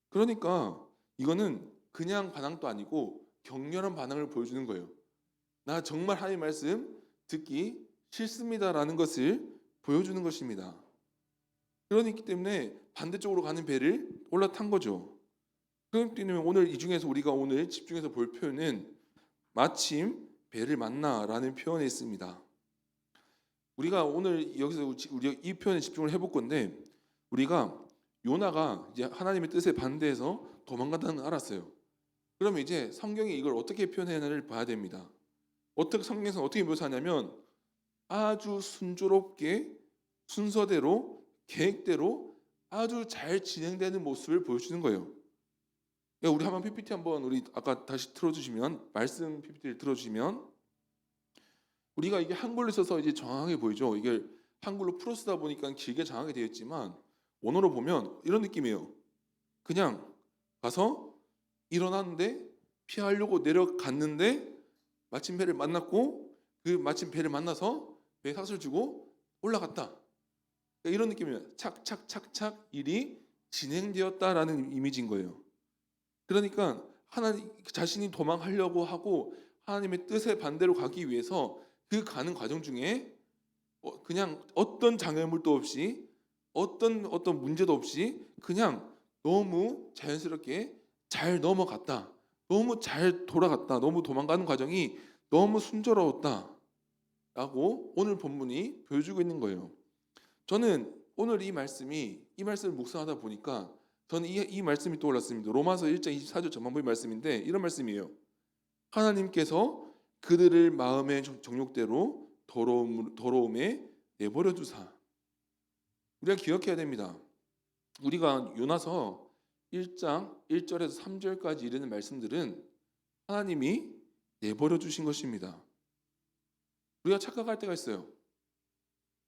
그러니까 이거는 그냥 반항도 아니고 격렬한 반항을 보여주는 거예요. 나 정말 하나님의 말씀 듣기 싫습니다라는 것을 보여주는 것입니다. 그렇기 때문에 반대쪽으로 가는 배를 올라탄 거죠. 그렇기 때문에 오늘 이 중에서 우리가 오늘 집중해서 볼 표현은 마침 배를 만나라는 표현이 있습니다. 우리가 오늘 여기서 우리가 이 표현에 집중을 해볼 건데 우리가 요나가 이제 하나님의 뜻에 반대해서 도망간다는 걸 알았어요. 그러면 이제 성경이 이걸 어떻게 표현하느냐를 봐야 됩니다. 어떻게 성경에서 어떻게 묘사하냐면 아주 순조롭게 순서대로 계획대로 아주 잘 진행되는 모습을 보여주는 거예요. 그러니까 우리 한번 PPT 한번 우리 아까 다시 틀어주시면 말씀 PPT를 틀어주시면 우리가 이게 한글로 써서 이제 정확하게 보이죠. 이게 한글로 풀어쓰다 보니까 길게 정하게 되어 있지만 원어로 보면 이런 느낌이에요. 그냥 가서 일어났는데 피하려고 내려갔는데 마침 배를 만났고 그 마침 배를 만나서 배에 삭슬 주고 올라갔다. 그러니까 이런 느낌이에요. 착착착착 일이 진행되었다라는 이미지인 거예요. 그러니까 하나님 자신이 도망하려고 하고 하나님의 뜻에 반대로 가기 위해서 그 가는 과정 중에 그냥 어떤 장애물도 없이 어떤 문제도 없이 그냥 너무 자연스럽게 잘 넘어갔다. 너무 잘 돌아갔다. 너무 도망가는 과정이 너무 순조로웠다. 라고 오늘 본문이 보여주고 있는 거예요. 저는 오늘 이 말씀을 묵상하다 보니까 저는 이 말씀이 떠올랐습니다. 로마서 1장 24절 전반부의 말씀인데 이런 말씀이에요. 하나님께서 그들을 마음의 정욕대로 더러움에 내버려 두사. 우리가 기억해야 됩니다. 우리가 요나서 1장 1절에서 3절까지 이르는 말씀들은 하나님이 내버려 두신 것입니다. 우리가 착각할 때가 있어요.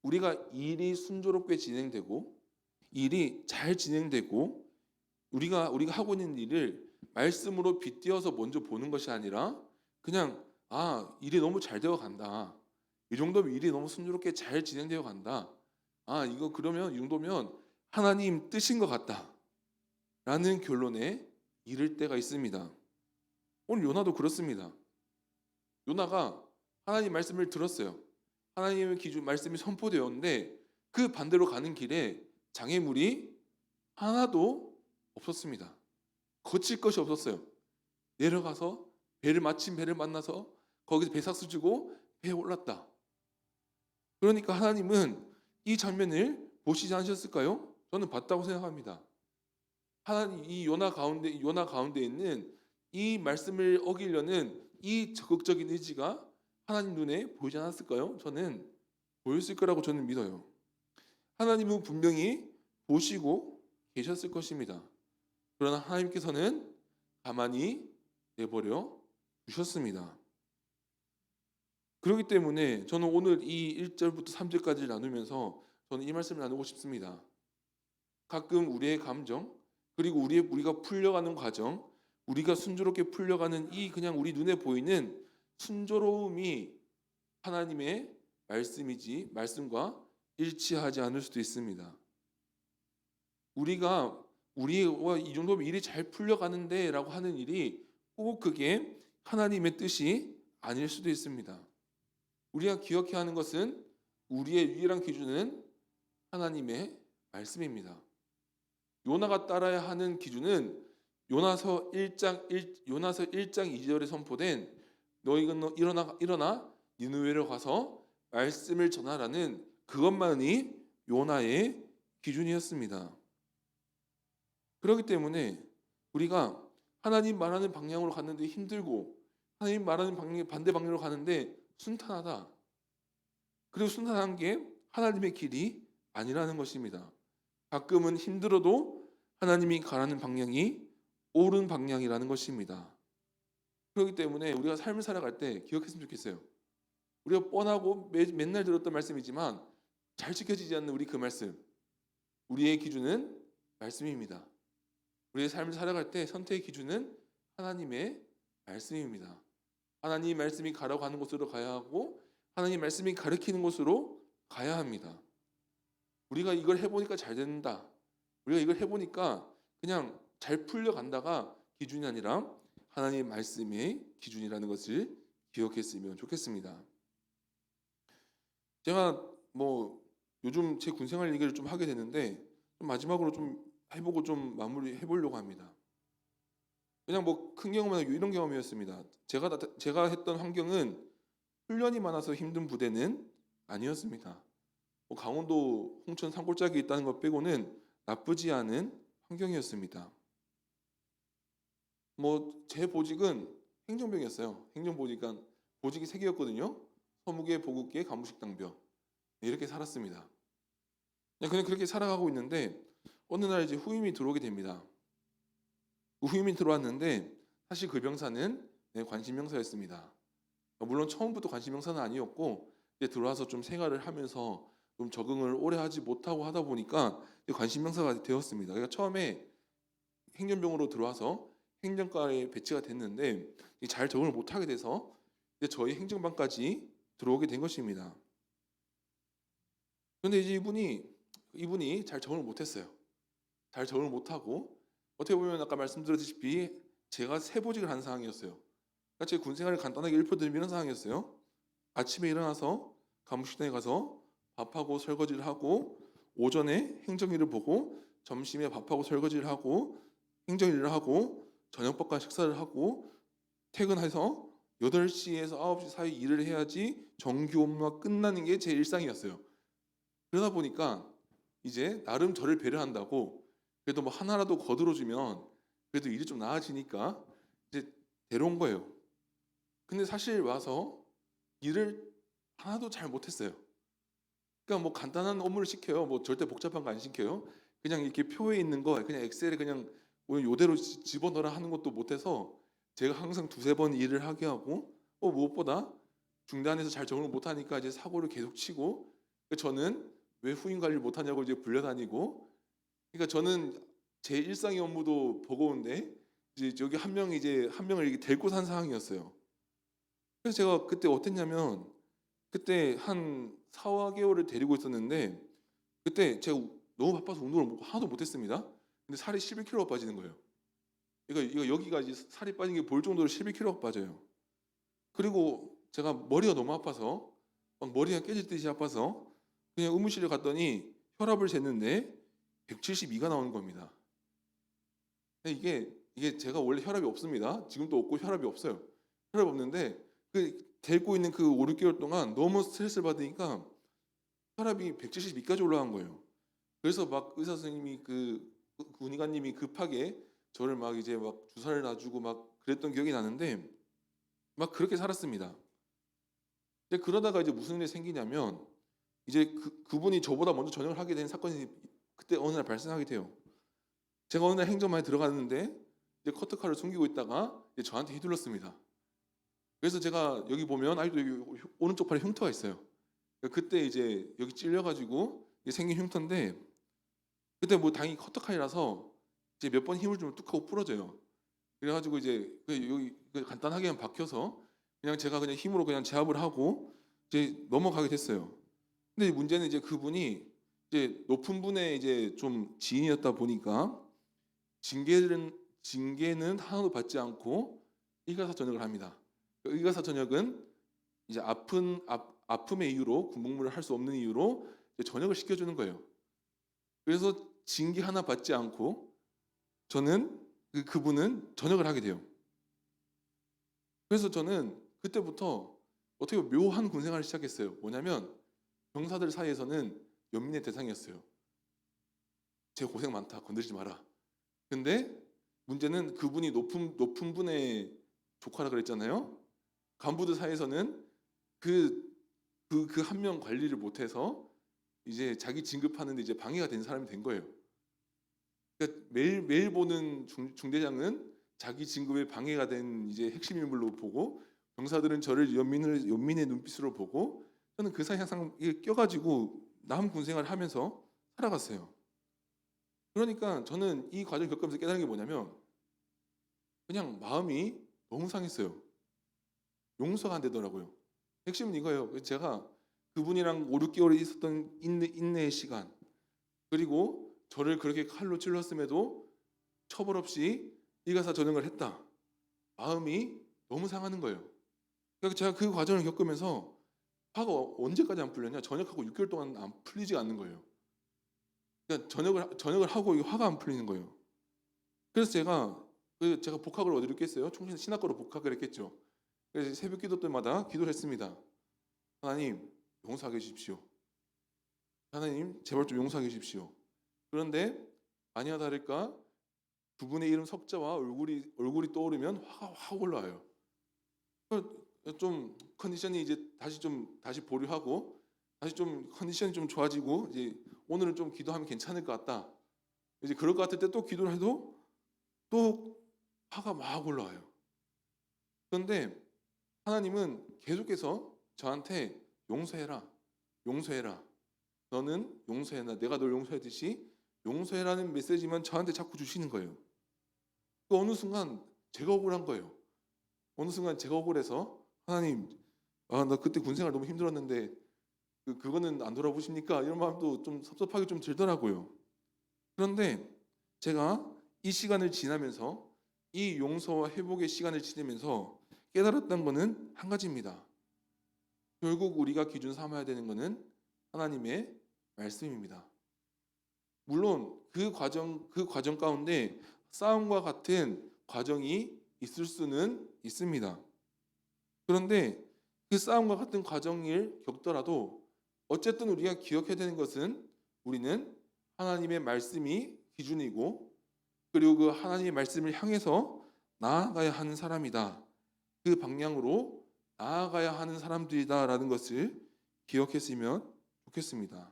우리가 일이 순조롭게 진행되고 일이 잘 진행되고 우리가 하고 있는 일을 말씀으로 빗대어서 먼저 보는 것이 아니라 그냥 일이 너무 잘 되어 간다. 이 정도면 일이 너무 순조롭게 잘 진행되어 간다. 이거 그러면 이 정도면 하나님 뜻인 것 같다. 라는 결론에 이를 때가 있습니다. 오늘 요나도 그렇습니다. 요나가 하나님 말씀을 들었어요. 하나님의 기준 말씀이 선포되었는데 그 반대로 가는 길에 장애물이 하나도 없었습니다. 거칠 것이 없었어요. 내려가서 마침 배를 만나서 거기서 배삭스 주고 배에 올랐다. 그러니까 하나님은 이 장면을 보시지 않으셨을까요? 저는 봤다고 생각합니다. 하나님 이 요나 가운데 있는 이 말씀을 어기려는 이 적극적인 의지가 하나님 눈에 보이지 않았을까요? 저는 보였을 거라고 저는 믿어요. 하나님은 분명히 보시고 계셨을 것입니다. 그러나 하나님께서는 가만히 내버려 두셨습니다. 그렇기 때문에 저는 오늘 이 1절부터 3절까지를 나누면서 저는 이 말씀을 나누고 싶습니다. 가끔 우리의 감정 그리고 우리가 풀려가는 과정 우리가 순조롭게 풀려가는 이 그냥 우리 눈에 보이는 순조로움이 하나님의 말씀과 일치하지 않을 수도 있습니다. 우리가 이 정도면 일이 잘 풀려가는데 라고 하는 일이 꼭 그게 하나님의 뜻이 아닐 수도 있습니다. 우리가 기억해야 하는 것은 우리의 유일한 기준은 하나님의 말씀입니다. 요나가 따라야 하는 기준은 요나서 1장 2절에 선포된 너희가 일어나 니느웨로 가서 말씀을 전하라는 그것만이 요나의 기준이었습니다. 그렇기 때문에 우리가 하나님 말하는 방향으로 갔는데 힘들고 하나님 말하는 반대 방향으로 가는데 순탄하다. 그리고 순탄한 게 하나님의 길이 아니라는 것입니다. 가끔은 힘들어도 하나님이 가라는 방향이 옳은 방향이라는 것입니다. 그렇기 때문에 우리가 삶을 살아갈 때 기억했으면 좋겠어요. 우리가 뻔하고 맨날 들었던 말씀이지만 잘 지켜지지 않는 우리 그 말씀. 우리의 기준은 말씀입니다. 우리의 삶을 살아갈 때 선택의 기준은 하나님의 말씀입니다. 하나님 말씀이 가라고 하는 곳으로 가야 하고 하나님 말씀이 가르치는 곳으로 가야 합니다. 우리가 이걸 해보니까 잘 된다. 우리가 이걸 해보니까 그냥 잘 풀려간다가 기준이 아니라 하나님 말씀의 기준이라는 것을 기억했으면 좋겠습니다. 제가 요즘 제 군생활 얘기를 좀 하게 되는데 좀 마지막으로 좀 해보고 좀 마무리 해보려고 합니다. 그냥 큰 경험은 이런 경험이었습니다. 제가 했던 환경은 훈련이 많아서 힘든 부대는 아니었습니다. 강원도 홍천 산골짜기에 있다는 것 빼고는 나쁘지 않은 환경이었습니다. 제 보직은 행정병이었어요. 행정보직관 보직이 3개였거든요. 서무계, 보급계, 간부식당병 이렇게 살았습니다. 그냥 그렇게 살아가고 있는데 어느 날 이제 후임이 들어오게 됩니다. 후임이 들어왔는데 사실 그 병사는 관심병사였습니다. 물론 처음부터 관심병사는 아니었고 이제 들어와서 좀 생활을 하면서 좀 적응을 오래 하지 못하고 하다 보니까 관심병사가 되었습니다. 그러니까 처음에 행정병으로 들어와서 행정과에 배치가 됐는데 잘 적응을 못하게 돼서 이제 저희 행정반까지 들어오게 된 것입니다. 그런데 이제 이분이 잘 적응을 못했어요. 잘 적응을 못하고 어떻게 보면 아까 말씀드렸다시피 제가 세보직을 한 상황이었어요. 그러니까 제 군생활을 간단하게 읊어드리면 이런 상황이었어요. 아침에 일어나서 간부식당에 가서 밥하고 설거지를 하고 오전에 행정일을 보고 점심에 밥하고 설거지를 하고 행정일을 하고 저녁밥과 식사를 하고 퇴근해서 8시에서 9시 사이 일을 해야지 정규 업무가 끝나는 게 제 일상이었어요. 그러다 보니까 이제 나름 저를 배려한다고 그래도 하나라도 거들어주면 그래도 일이 좀 나아지니까 이제 데려온 거예요. 근데 사실 와서 일을 하나도 잘 못했어요. 그러니까 간단한 업무를 시켜요. 절대 복잡한 거 안 시켜요. 그냥 이렇게 표에 있는 거 그냥 엑셀에 그냥 오늘 요대로 집어넣으라 하는 것도 못해서 제가 항상 2-3번 일을 하게 하고 무엇보다 중단해서 잘 적응을 못하니까 이제 사고를 계속 치고 저는 왜 후임 관리를 못하냐고 이제 불려다니고 그러니까 저는 제 일상의 업무도 버거운데 이제 여기 한 명을 이렇게 데리고 산 상황이었어요. 그래서 제가 그때 어땠냐면 그때 한 4-5개월을 데리고 있었는데 그때 제가 너무 바빠서 운동을 하나도 못했습니다. 근데 살이 11kg가 빠지는 거예요. 이거 여기가 이제 살이 빠진 게 보일 정도로 11kg가 빠져요. 그리고 제가 머리가 너무 아파서 머리가 깨질 듯이 아파서 그냥 의무실에 갔더니 혈압을 쟀는데 172가 나오는 겁니다. 이게 제가 원래 혈압이 없습니다. 지금도 없고 혈압이 없어요. 혈압이 없는데 데리고 있는 그 5-6개월 동안 너무 스트레스를 받으니까 혈압이 172까지 올라간 거예요. 그래서 의사 선생님이 군의관님이 급하게 저를 이제 주사를 놔주고 그랬던 기억이 나는데 그렇게 살았습니다. 그러다가 이제 무슨 일이 생기냐면 이제 그분이 저보다 먼저 전역을 하게 된 사건이 그때 어느 날 발생하게 돼요. 제가 어느 날 행정반에 들어갔는데 이제 커트칼을 숨기고 있다가 이제 저한테 휘둘렀습니다. 그래서 제가 여기 보면 아직도 여기 오른쪽 팔에 흉터가 있어요. 그때 이제 여기 찔려가지고 생긴 흉터인데 그때 당연히 커터칼이라서 이제 몇 번 힘을 주면 뚝 하고 부러져요. 그래가지고 이제 여기 간단하게만 박혀서 그냥 제가 그냥 힘으로 그냥 제압을 하고 이제 넘어가게 됐어요. 근데 문제는 이제 그분이 이제 높은 분의 이제 좀 지인이었다 보니까 징계는 하나도 받지 않고 일가사 전역을 합니다. 일가사 전역은 이제 아픔의 이유로 군복무를 할 수 없는 이유로 이제 전역을 시켜주는 거예요. 그래서 징계 하나 받지 않고 그분은 전역을 하게 돼요. 그래서 저는 그때부터 어떻게 보면 묘한 군생활을 시작했어요. 뭐냐면 병사들 사이에서는 연민의 대상이었어요. 쟤 고생 많다, 건드리지 마라. 근데 문제는 그분이 높은 분의 조카라 그랬잖아요. 간부들 사이에서는 그 한 명 관리를 못해서 이제 자기 진급하는데 이제 방해가 된 사람이 된 거예요. 그러니까 매일 보는 중대장은 자기 진급에 방해가 된 이제 핵심 인물로 보고, 병사들은 저를 연민의 눈빛으로 보고, 저는 그 사이 항상 껴가지고 남 군생활을 하면서 살아갔어요. 그러니까 저는 이 과정 겪으면서 깨달은 게 뭐냐면, 그냥 마음이 너무 상했어요. 용서가 안 되더라고요. 핵심은 이거예요. 제가 그분이랑 5, 6개월에 있었던 인내의 시간, 그리고 저를 그렇게 칼로 찔렀음에도 처벌 없이 일가사 전형을 했다. 마음이 너무 상하는 거예요. 그러니까 제가 그 과정을 겪으면서 화가 언제까지 안 풀렸냐? 전역하고 6개월 동안 안 풀리지가 않는 거예요. 그러니까 전역을 하고 화가 안 풀리는 거예요. 그래서 제가 복학을 어디로 했겠어요? 총신 신학과로 복학을 했겠죠. 그래서 새벽 기도 때마다 기도를 했습니다. 하나님, 용서하게 해주십시오. 하나님, 제발 좀 용서하게 해주십시오. 그런데 아니나 다를까 두 분의 이름 석자와 얼굴이 떠오르면 화가 확 올라와요. 좀 컨디션이 이제 다시 보류하고, 다시 좀 컨디션이 좀 좋아지고, 이제 오늘은 좀 기도하면 괜찮을 것 같다. 이제 그럴 것 같을 때 또 기도를 해도 또 화가 막 올라와요. 그런데 하나님은 계속해서 저한테 용서해라, 용서해라. 너는 용서해라. 내가 널 용서했듯이 용서해라는 메시지만 저한테 자꾸 주시는 거예요. 그 어느 순간 제가 억울한 거예요. 어느 순간 제가 억울해서 하나님, 나 그때 군생활 너무 힘들었는데 그거는 안 돌아보십니까? 이런 마음도 좀 섭섭하게 좀 들더라고요. 그런데 제가 이 시간을 지나면서, 이 용서와 회복의 시간을 지내면서 깨달았던 것은 한 가지입니다. 결국 우리가 기준 삼아야 되는 것은 하나님의 말씀입니다. 물론 그 과정 가운데 싸움과 같은 과정이 있을 수는 있습니다. 그런데 그 싸움과 같은 과정을 겪더라도 어쨌든 우리가 기억해야 되는 것은, 우리는 하나님의 말씀이 기준이고, 그리고 그 하나님의 말씀을 향해서 나아가야 하는 사람이다. 그 방향으로 나아가야 하는 사람들이다라는 것을 기억했으면 좋겠습니다.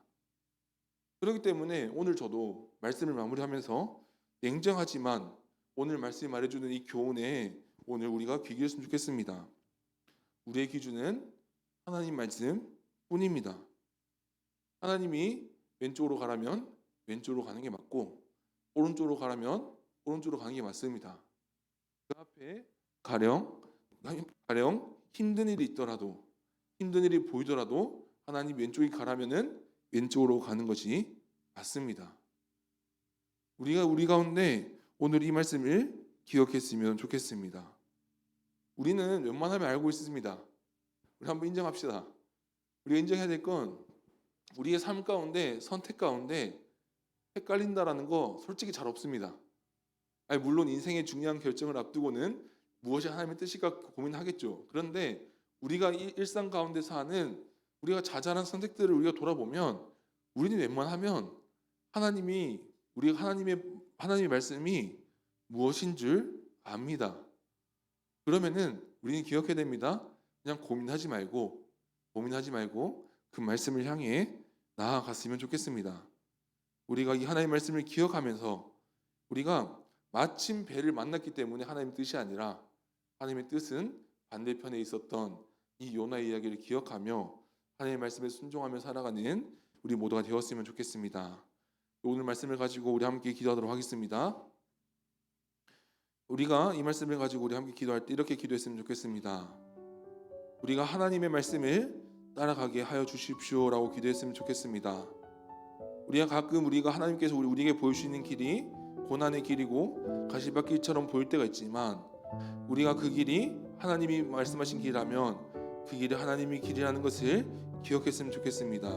그렇기 때문에 오늘 저도 말씀을 마무리하면서 냉정하지만 오늘 말씀이 말해주는 이 교훈에 오늘 우리가 귀 기울였으면 좋겠습니다. 우리의 기준은 하나님 말씀 뿐입니다. 하나님이 왼쪽으로 가라면 왼쪽으로 가는 게 맞고, 오른쪽으로 가라면 오른쪽으로 가는 게 맞습니다. 그 앞에 가령 힘든 일이 있더라도, 힘든 일이 보이더라도 하나님 왼쪽이 가라면은 왼쪽으로 가는 것이 맞습니다. 우리 가운데 오늘 이 말씀을 기억했으면 좋겠습니다. 우리는 웬만하면 알고 있습니다. 우리 한번 인정합시다. 우리가 인정해야 될 건, 우리의 삶 가운데, 선택 가운데 헷갈린다라는 거 솔직히 잘 없습니다. 물론 인생의 중요한 결정을 앞두고는 무엇이 하나님의 뜻일까 고민하겠죠. 그런데 우리가 이 일상 가운데서 하는 우리가 자잘한 선택들을 우리가 돌아보면, 우리는 웬만하면 하나님의 말씀이 무엇인 줄 압니다. 그러면은 우리는 기억해야 됩니다. 그냥 고민하지 말고 그 말씀을 향해 나아갔으면 좋겠습니다. 우리가 이 하나님의 말씀을 기억하면서, 우리가 마침 배를 만났기 때문에 하나님의 뜻이 아니라, 하나님의 뜻은 반대편에 있었던 이 요나의 이야기를 기억하며 하나님의 말씀에 순종하며 살아가는 우리 모두가 되었으면 좋겠습니다. 오늘 말씀을 가지고 우리 함께 기도하도록 하겠습니다. 우리가 이 말씀을 가지고 우리 함께 기도할 때 이렇게 기도했으면 좋겠습니다. 우리가 하나님의 말씀을 따라가게 하여 주십시오라고 기도했으면 좋겠습니다. 우리가 하나님께서 우리에게 보여주시는 길이 고난의 길이고 가시밭길처럼 보일 때가 있지만, 우리가 그 길이 하나님이 말씀하신 길이라면 그 길이 하나님의 길이라는 것을 기억했으면 좋겠습니다.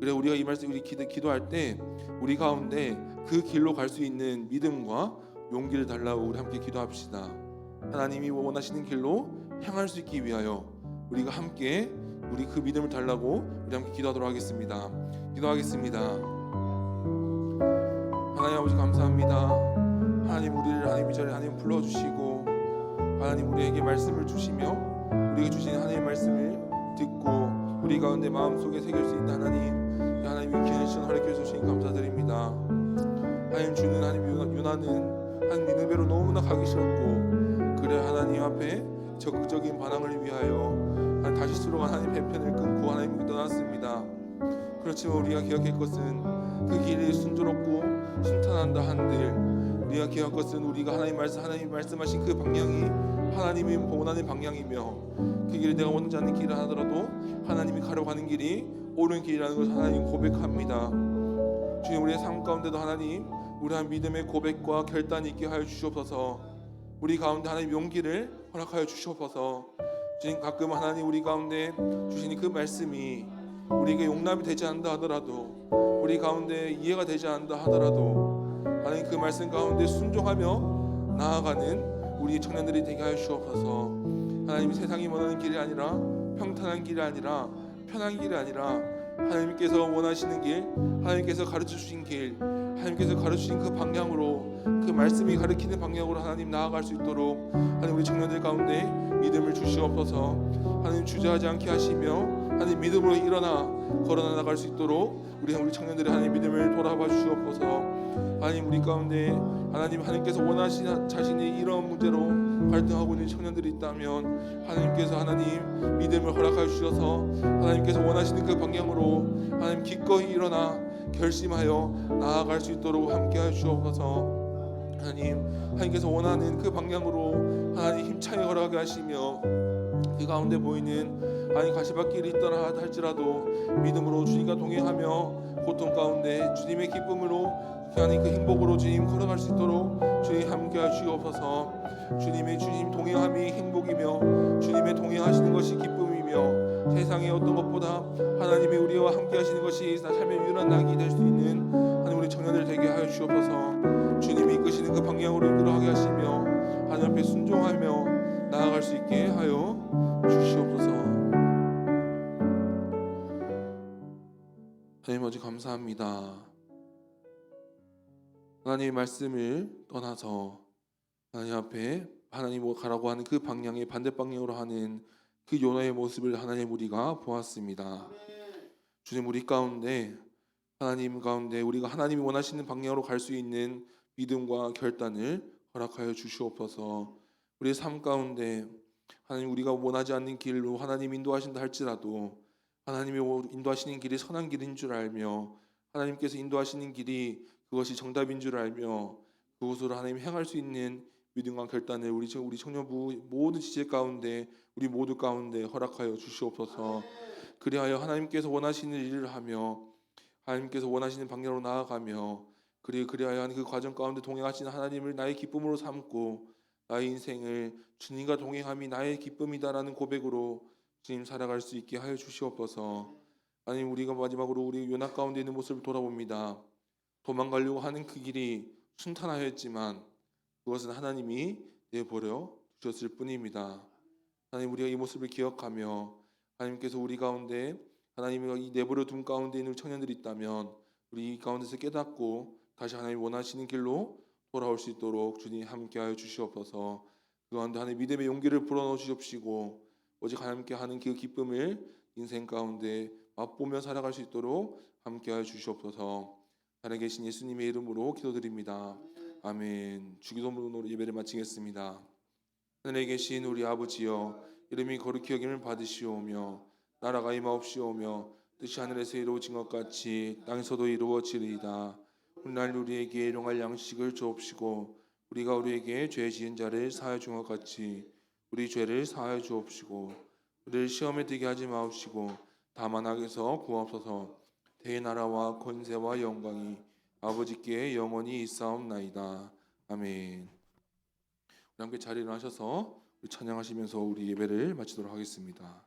그래, 우리가 이 말씀 기도할 때 우리 가운데 그 길로 갈 수 있는 믿음과 용기를 달라고 우리 함께 기도합시다. 하나님이 원하시는 길로 향할 수 있기 위하여 우리가 함께 우리 그 믿음을 달라고 우리 함께 기도하도록 하겠습니다. 기도하겠습니다. 하나님 아버지 감사합니다. 하나님 우리를 하나님 이 자리에 하나님 불러주시고 하나님 우리에게 말씀을 주시며 우리에게 주신 하나님의 말씀을 듣고 우리 가운데 마음속에 새길 수 있는 하나님의 귀한 시간 허락해 주시니 감사드립니다. 하나님 주는 하나님 유나는 하나님 니느베로 너무나 가기 싫었고 그래 하나님 앞에 적극적인 반항을 위하여 하나님 다시스로 하나님 배편을 끊고 하나님께 떠났습니다. 그렇지만 우리가 기억할 것은 그 길이 순조롭고 순탄한다 한들 우리가 기억할 것은 우리가 하나님이 말씀하신 그 방향이 하나님이 원하는 방향이며 그 길이 내가 원하지 않는 길을 하더라도 하나님이 가려고 하는 길이 옳은 길이라는 것을 하나님 고백합니다. 주님 우리의 삶 가운데도 하나님 우리 한 믿음의 고백과 결단이 있게 하여 주시옵소서. 우리 가운데 하나님 용기를 허락하여 주시옵소서. 주님 가끔 하나님 우리 가운데 주시니 그 말씀이 우리에게 용납이 되지 않는다 하더라도 우리 가운데 이해가 되지 않는다 하더라도 하나님 그 말씀 가운데 순종하며 나아가는 우리 청년들이 되게 하여 주옵소서. 하나님 세상이 원하는 길이 아니라 평탄한 길이 아니라 편한 길이 아니라 하나님께서 원하시는 길 하나님께서 가르쳐 주신 길 하나님께서 가르쳐 주신 그 방향으로 그 말씀이 가르치는 방향으로 하나님 나아갈 수 있도록 하나님 우리 청년들 가운데 믿음을 주시옵소서. 하나님 주저하지 않게 하시며 하나님 믿음으로 일어나 걸어 나갈 수 있도록 우리 청년들의 하나님 믿음을 돌아봐 주시옵소서. 하나님 우리 가운데 하나님께서 원하시는 자신이 이런 문제로 갈등하고 있는 청년들이 있다면 하나님께서 하나님 믿음을 허락하여 주셔서 하나님께서 원하시는 그 방향으로 하나님 기꺼이 일어나 결심하여 나아갈 수 있도록 함께하여 주옵소서. 하나님께서 원하는 그 방향으로 하나님 힘차게 걸어가게 하시며 그 가운데 보이는 하나님 가시밭길이 있더라 할지라도 믿음으로 주님과 동행하며 고통 가운데 주님의 기쁨으로 하나님 그 행복으로 주님 걸어갈 수 있도록 주님 함께하여 주옵소서. 주님 동행함이 행복이며 주님의 동행하시는 것이 기쁨이며 세상의 어떤 것보다 하나님이 우리와 함께하시는 것이 삶의 유일한 낙이 될 수 있는 하나님 우리 청년들 되게 하여 주옵소서. 주님이 이끄시는 그 방향으로 이끌어가게 하시며 하나님 앞에 순종하며 나아갈 수 있게 하여 주시옵소서. 하나님 아버지 감사합니다. 하나님의 말씀을 떠나서 하나님 앞에 하나님 가라고 하는 그 방향의 반대 방향으로 하는 그 요나의 모습을 하나님 우리가 보았습니다. 주님 우리 가운데 하나님 가운데 우리가 하나님이 원하시는 방향으로 갈 수 있는 믿음과 결단을 허락하여 주시옵소서. 우리의 삶 가운데 하나님 우리가 원하지 않는 길로 하나님 인도하신다 할지라도 하나님이 인도하시는 길이 선한 길인 줄 알며 하나님께서 인도하시는 길이 그것이 정답인 줄 알며 그것으로 하나님 행할 수 있는 믿음과 결단을 우리 청년부 모든 지체 가운데 우리 모두 가운데 허락하여 주시옵소서. 그리하여 하나님께서 원하시는 일을 하며 하나님께서 원하시는 방향으로 나아가며 그리하여 하는 그 과정 가운데 동행하시는 하나님을 나의 기쁨으로 삼고 나의 인생을 주님과 동행함이 나의 기쁨이다라는 고백으로 주님 살아갈 수 있게 하여 주시옵소서. 하나님 우리가 마지막으로 우리 요나 가운데 있는 모습을 돌아봅니다. 도망가려고 하는 그 길이 순탄하였지만 그것은 하나님이 내버려 두셨을 뿐입니다. 하나님 우리가 이 모습을 기억하며 하나님께서 우리 가운데 하나님이 이 내버려 둔 가운데 있는 청년들이 있다면 우리 이 가운데서 깨닫고 다시 하나님 원하시는 길로 돌아올 수 있도록 주님 함께하여 주시옵소서. 그 가운데 하나님 믿음의 용기를 불어넣어 주십시고 오직 하나님께 하는 그 기쁨을 인생 가운데 맛보며 살아갈 수 있도록 함께하여 주시옵소서. 하늘에 계신 예수님의 이름으로 기도드립니다. 아멘. 주기도문으로 예배를 마치겠습니다. 하늘에 계신 우리 아버지여 이름이 거룩히 여김을 받으시오며 나라가 임하옵시오며 뜻이 하늘에서 이루어진 것 같이 땅에서도 이루어지리이다. 오늘날 우리에게 일용할 양식을 주옵시고 우리가 우리에게 죄 지은 자를 사하여 준 것 같이 우리 죄를 사하여 주옵시고 우리를 시험에 들게 하지 마옵시고 다만 악에서 구하옵소서. 대나라와 권세와 영광이 아버지께 영원히 있사옵나이다. 아멘. 우리 함께 자리를 일어나셔서 우리 찬양하시면서 우리 예배를 마치도록 하겠습니다.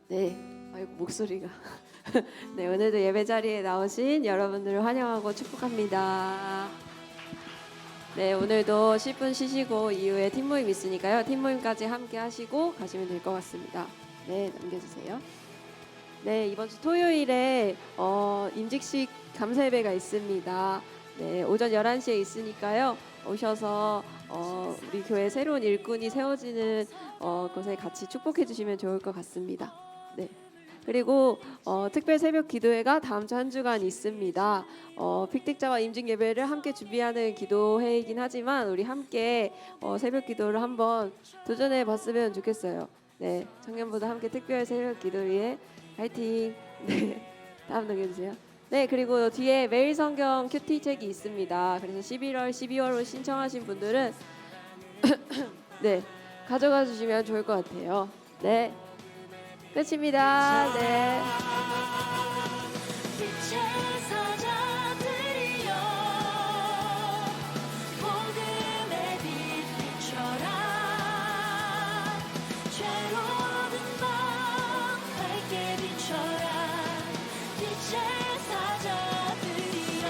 네, 아이고 목소리가. 네, 오늘도 예배 자리에 나오신 여러분들을 환영하고 축복합니다. 네, 오늘도 10분 쉬시고 이후에 팀 모임 있으니까요. 팀 모임까지 함께 하시고 가시면 될 것 같습니다. 네, 남겨주세요. 네, 이번 주 토요일에 임직식 감사 예배가 있습니다. 네, 오전 11시에 있으니까요. 오셔서 우리 교회 새로운 일꾼이 세워지는 곳에 같이 축복해 주시면 좋을 것 같습니다. 네. 그리고 특별 새벽 기도회가 다음 주 한 주간 있습니다. 픽택자와 임직 예배를 함께 준비하는 기도회이긴 하지만 우리 함께 새벽 기도를 한번 도전해 봤으면 좋겠어요. 네, 청년부도 함께 특별 새벽 기도회에 화이팅. 네, 다음 넘겨주세요. 네, 그리고 뒤에 매일 성경 큐티 책이 있습니다. 그래서 11월, 12월로 신청하신 분들은 네, 가져가 주시면 좋을 것 같아요. 네, 끝입니다. 네. 빛의 사자들이여 복음의 빛 비춰라 죄로운 밤 밝게 비춰라 빛의 사자들이여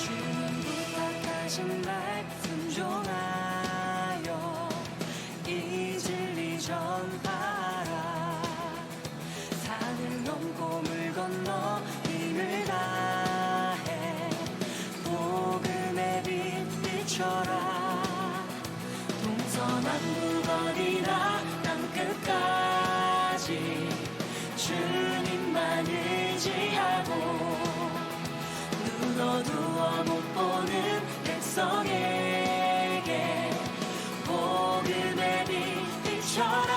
주님 부탁하신 말씀 종하여 이 진리 전하라 산을 넘고 물 건너 힘을 다해 복음의 빛 비춰라 동서남북 어디나 땅끝까지 주님만 의지하고 눈 어두워 못 보는 백성에게 복음의 빛 비춰라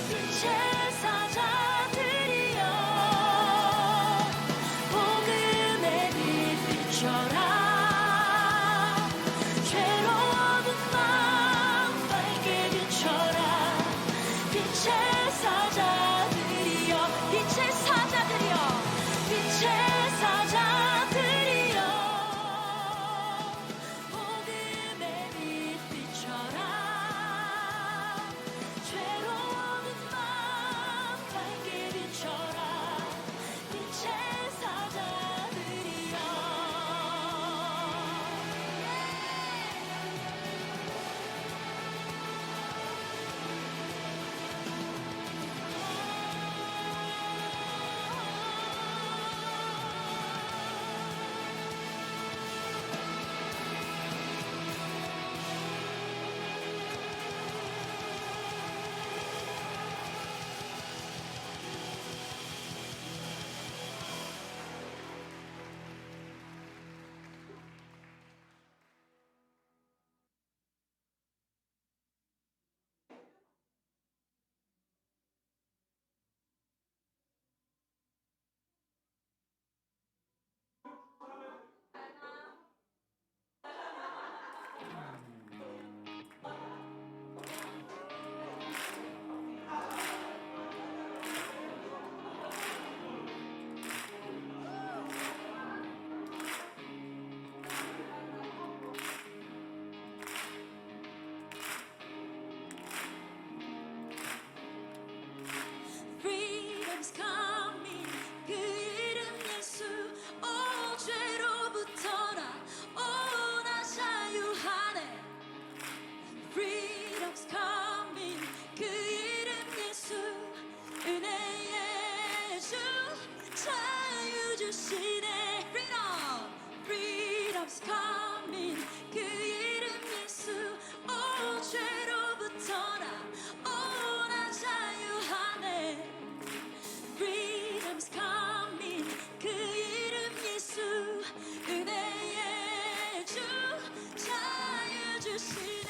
빛의 사자들이여 복음의 빛 비춰라 죄로운 밤 밝게 비춰라 빛의 사자들이여 빛의 사자들이여 빛의 사자들이여 복음의 빛 비춰라 죄로운 밤 밝게 비춰라 빛의 사자들이여 Freedom's coming 그 이름 예수 오 죄로부터 나 자유하네 Freedom's coming 그 이름 예수 은혜의 주 자유 주시네 Freedom Freedom's coming 그 이름 예수 오 죄로부터 나 자유하네 Freedom's coming 그 이름 예수 은혜의 주 자유 주시네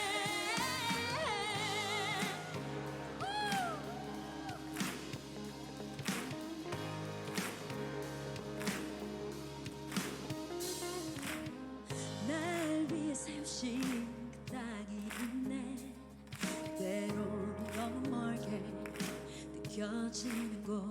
날 위해 세우신 그 땅이 있네 그대로 너무 멀게 느껴지는 곳